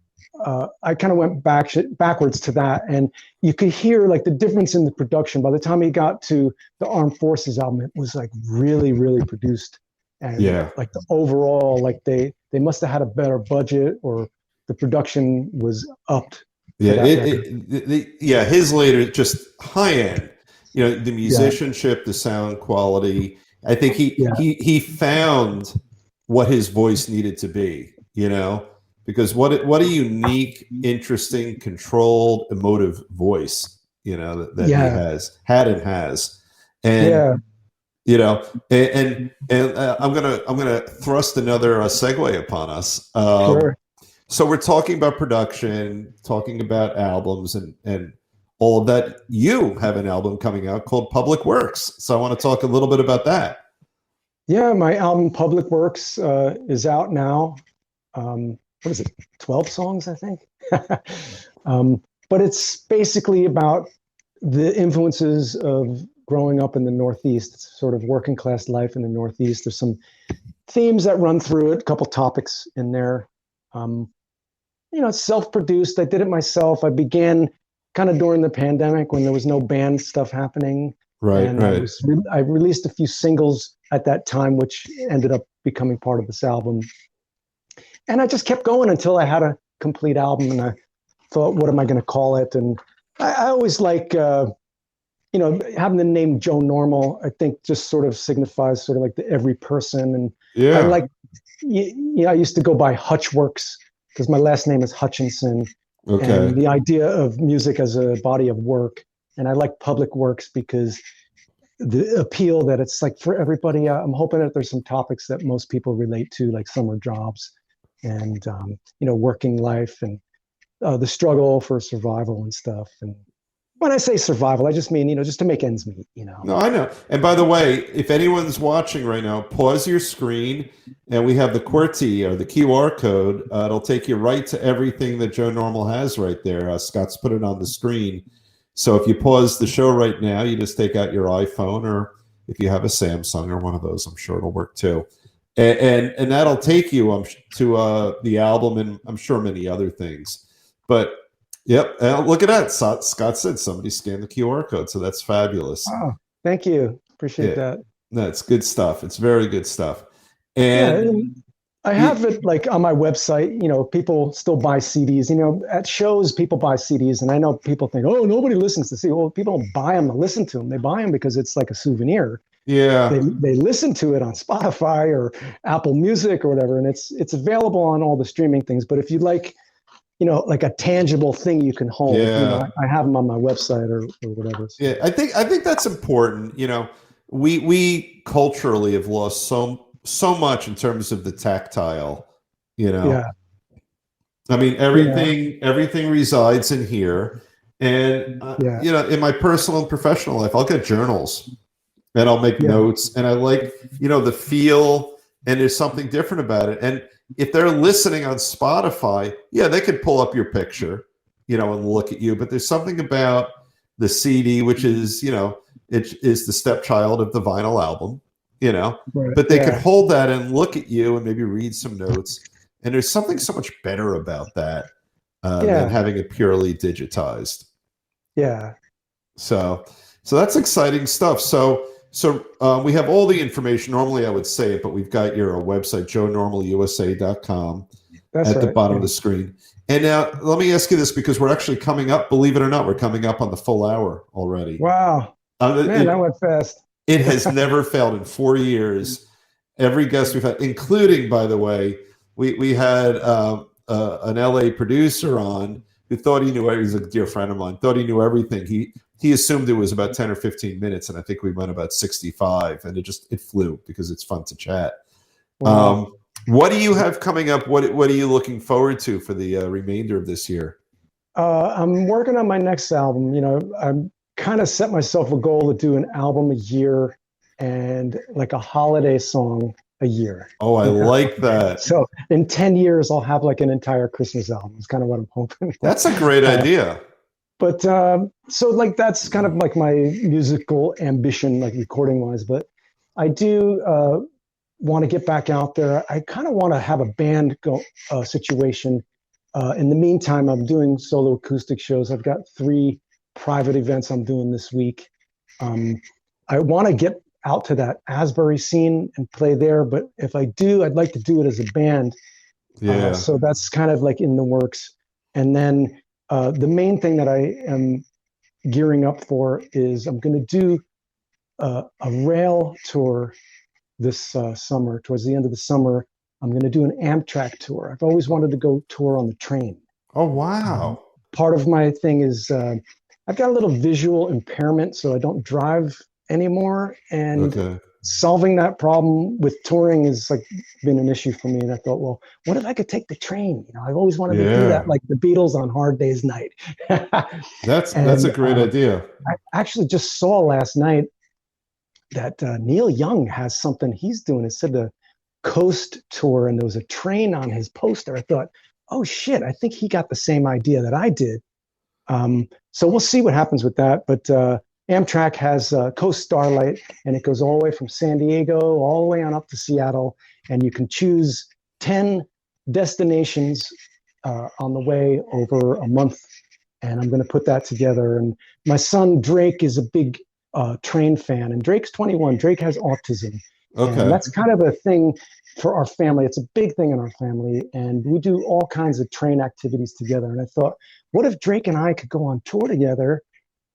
Uh, I kind of went backwards to that, and you could hear like the difference in the production. By the time he got to the Armed Forces album, it was like really, really produced, and Yeah. like the overall, like they must have had a better budget, or the production was upped. Yeah. That record. Yeah. His later just high end. The Yeah, musicianship, the sound quality. I think yeah, he found what his voice needed to be. Because what a unique, interesting, controlled, emotive voice, that he yeah, had and has. And yeah. I'm gonna thrust another segue upon us. Sure. So we're talking about production, talking about albums, and all of that. You have an album coming out called Public Works, so I want to talk a little bit about that. Yeah, my album Public Works is out now. What is it? 12 songs, I think. But it's basically about the influences of growing up in the Northeast, sort of working class life in the Northeast. There's some themes that run through it, a couple topics in there. It's self-produced. I did it myself. I began kind of during the pandemic when there was no band stuff happening. Right, And right. I released a few singles at that time, which ended up becoming part of this album. And I just kept going until I had a complete album. And I thought, what am I going to call it? And I always like, having the name Joe Normal, I think just sort of signifies sort of like the every person. And Yeah. I like, I used to go by Hutchworks because my last name is Hutchinson. Okay. And the idea of music as a body of work. And I like Public Works because the appeal that it's like for everybody. I'm hoping that there's some topics that most people relate to, like summer jobs and, working life and the struggle for survival and stuff. And when I say survival, I just mean, just to make ends meet, No, I know. And by the way, if anyone's watching right now, pause your screen, and we have the QWERTY or the QR code. It'll take you right to everything that Joe Normal has right there. Scott's put it on the screen. So if you pause the show right now, you just take out your iPhone, or if you have a Samsung or one of those, I'm sure it'll work too. And that'll take you to the album, and I'm sure many other things. But yep, look at that. Scott said somebody scanned the QR code, so that's fabulous. Oh, thank you. Appreciate that. That's good stuff. It's very good stuff. And I have it like on my website. People still buy CDs. At shows, people buy CDs, and I know people think, "Oh, nobody listens to CDs." Well, people don't buy them to listen to them. They buy them because it's like a souvenir. Yeah, they listen to it on Spotify or Apple Music or whatever, and it's available on all the streaming things. But if you like, like a tangible thing you can hold, I have them on my website or whatever. So. Yeah, I think that's important. We culturally have lost so much in terms of the tactile. Yeah. I mean, everything resides in here, and in my personal and professional life, I'll get journals. And I'll make notes, and I like, the feel, and there's something different about it. And if they're listening on Spotify, they could pull up your picture, and look at you. But there's something about the CD, which is, it is the stepchild of the vinyl album, Right. But they could hold that and look at you and maybe read some notes. And there's something so much better about that than having it purely digitized. Yeah. So. So that's exciting stuff. So we have all the information. Normally I would say it, but we've got your website, joenormalusa.com, That's at the right. bottom of the screen. And now let me ask you this, because we're actually coming up, believe it or not, we're coming up on the full hour already. Wow. Man, that went fast. It has never failed in 4 years. Every guest we've had, including, by the way, we had an LA producer on who thought he knew. He was a dear friend of mine. Thought he knew everything. He assumed it was about 10 or 15 minutes, and I think we went about 65, and it flew because it's fun to chat. Wow. What do you have coming up? What are you looking forward to for the remainder of this year? I'm working on my next album. I'm kind of set myself a goal to do an album a year and like a holiday song a year. Oh, I like that. So in 10 years, I'll have like an entire Christmas album. It's kind of what I'm hoping. That's a great idea. But so like that's kind of like my musical ambition, like recording wise. But I do want to get back out there. I kind of want to have a band situation. In the meantime, I'm doing solo acoustic shows. I've got 3 private events I'm doing this week. I want to get out to that Asbury scene and play there, but if I do, I'd like to do it as a band. Yeah. So that's kind of like in the works. And then the main thing that I am gearing up for is I'm going to do a rail tour this summer. Towards the end of the summer, I'm going to do an Amtrak tour. I've always wanted to go tour on the train. Oh, wow. Part of my thing is I've got a little visual impairment, so I don't drive anymore. And solving that problem with touring has like been an issue for me. And I thought, well, what if I could take the train? I've always wanted to do that, like the Beatles on Hard Day's Night. That's a great idea. I actually just saw last night that Neil Young has something he's doing. It said the Coast Tour, and there was a train on his poster. I thought, oh shit, I think he got the same idea that I did. So we'll see what happens with that. But Amtrak has Coast Starlight, and it goes all the way from San Diego all the way on up to Seattle, and you can choose 10 destinations on the way over a month. And I'm going to put that together. And my son Drake is a big train fan, and Drake's 21. Drake has autism. And that's kind of a thing for our family. It's a big thing in our family, and we do all kinds of train activities together. And I thought, what if Drake and I could go on tour together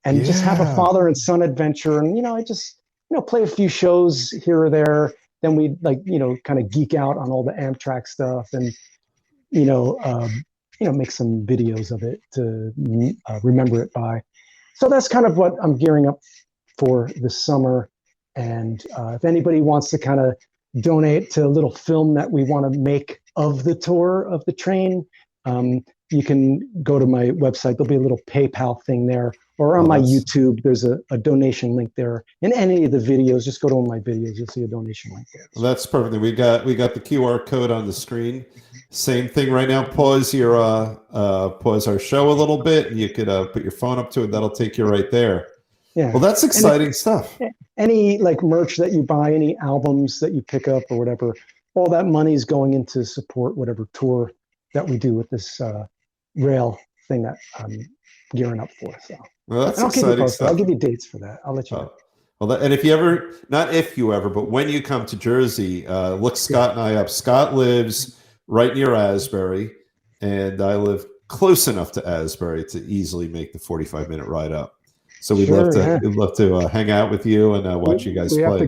and just have a father and son adventure? And I just play a few shows here or there. Then we kind of geek out on all the Amtrak stuff, and make some videos of it to remember it by. So that's kind of what I'm gearing up for this summer. And if anybody wants to kind of donate to a little film that we want to make of the tour of the train, you can go to my website. There'll be a little PayPal thing there, or on my YouTube, there's a donation link there. In any of the videos, just go to one of my videos. You'll see a donation link there. Well, that's perfect. We got the QR code on the screen. Same thing right now. Pause our show a little bit, and you could put your phone up to it. That'll take you right there. Yeah. Well, that's exciting stuff. Any like merch that you buy, any albums that you pick up or whatever, all that money is going into support whatever tour that we do with this rail thing that I'm gearing up for. So, well, that's exciting stuff. I'll give you dates for that. I'll let you know. Well, and if you ever, not if you ever, but when you come to Jersey, look Scott and I up. Scott lives right near Asbury, and I live close enough to Asbury to easily make the 45-minute ride up. So we'd love to hang out with you and watch you guys play.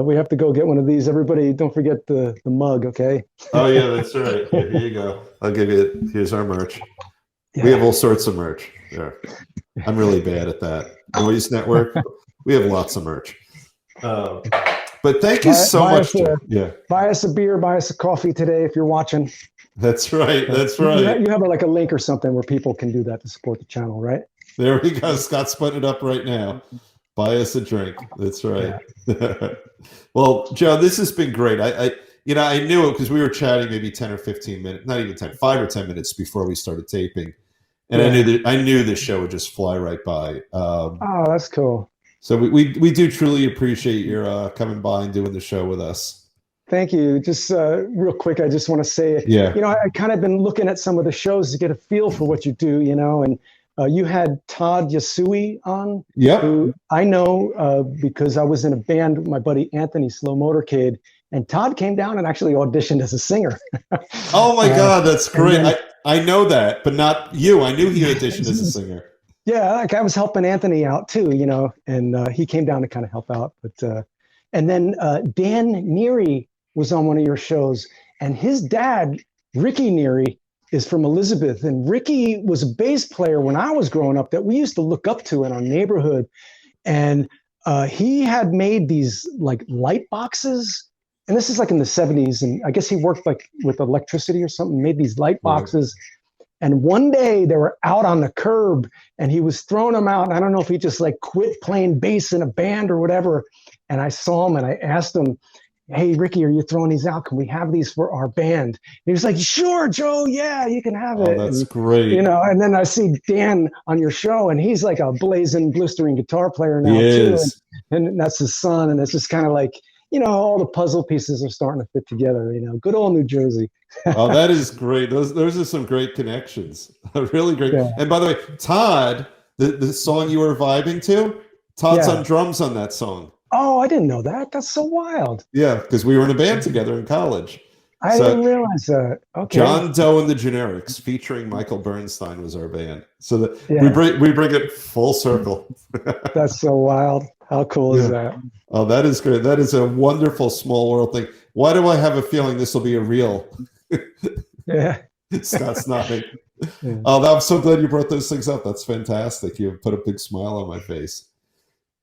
We have to go get one of these. Everybody, don't forget the mug, okay? Oh yeah, that's right. Here you go. I'll give you it. Here's our merch. Yeah. We have all sorts of merch there. I'm really bad at that. Noise Network. We have lots of merch. But thank you so much. Buy us a beer, buy us a coffee today if you're watching. That's right. That's right. You have like a link or something where people can do that to support the channel, right? There we go. Scott's putting it up right now. Buy us a drink. That's right. Yeah. Well, Joe, this has been great. I knew it because we were chatting maybe 10 or 15 minutes, not even 10, 5 or 10 minutes before we started taping. And I knew this show would just fly right by. Oh, that's cool. So we do truly appreciate your coming by and doing the show with us. Thank you. Just real quick, I just want to say, I kind of been looking at some of the shows to get a feel for what you do, and You had Todd Yasui on, Yep. who I know because I was in a band with my buddy Anthony Slow Motorcade, and Todd came down and actually auditioned as a singer. Oh my God, that's great. then- I know that, but not you. I knew he auditioned as a singer. Yeah, like I was helping Anthony out too, and he came down to kind of help out. But and then Dan Neary was on one of your shows, and his dad, Ricky Neary, is from Elizabeth, and Ricky was a bass player when I was growing up that we used to look up to in our neighborhood, and he had made these like light boxes, and this is like in the 70s, and I guess he worked like with electricity or something, made these light boxes. And one day they were out on the curb and he was throwing them out. I don't know if he just like quit playing bass in a band or whatever. And I saw him and I asked him, "Hey, Ricky, are you throwing these out? Can we have these for our band?" And he was like, "Sure, Joe. Yeah, you can have it." Oh, that's and, great. And then I see Dan on your show and he's like a blazing, blistering guitar player now He too. is. And that's his son. And it's just kind of like, all the puzzle pieces are starting to fit together, good old New Jersey. Oh, that is great. Those are some great connections. Really great. Yeah. And by the way, Todd, the song you were vibing to, Todd's Yeah. on drums on that song. Oh, I didn't know that. That's so wild. Yeah, because we were in a band together in college. I didn't realize that. Okay. John Doe and the Generics featuring Michael Bernstein was our band. So that Yeah. we bring it full circle. That's so wild. How cool is that? Oh, that is great. That is a wonderful small world thing. Why do I have a feeling this will be a reel? Yeah. Scott's nodding. Yeah. Oh, I'm so glad you brought those things up. That's fantastic. You put a big smile on my face.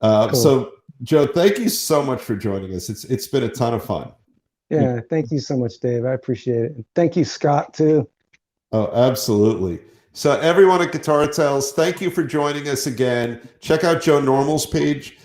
Cool. So, Joe, thank you so much for joining us. It's been a ton of fun. Yeah. Thank you so much, Dave. I appreciate it. And thank you, Scott, too. Oh, absolutely. So everyone at Guitar Tales, thank you for joining us again. Check out Joe Normal's page.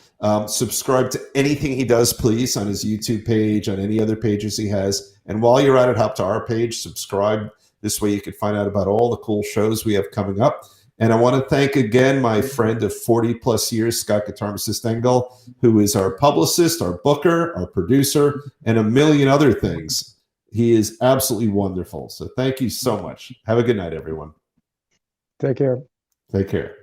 Subscribe to anything he does, please, on his YouTube page, on any other pages he has. And while you're at it, hop to our page, subscribe. This way you can find out about all the cool shows we have coming up. And I want to thank again my friend of 40 plus years, Scott Guitarmist Engel, who is our publicist, our booker, our producer, and a million other things. He is absolutely wonderful. So thank you so much. Have a good night, everyone. Take care. Take care.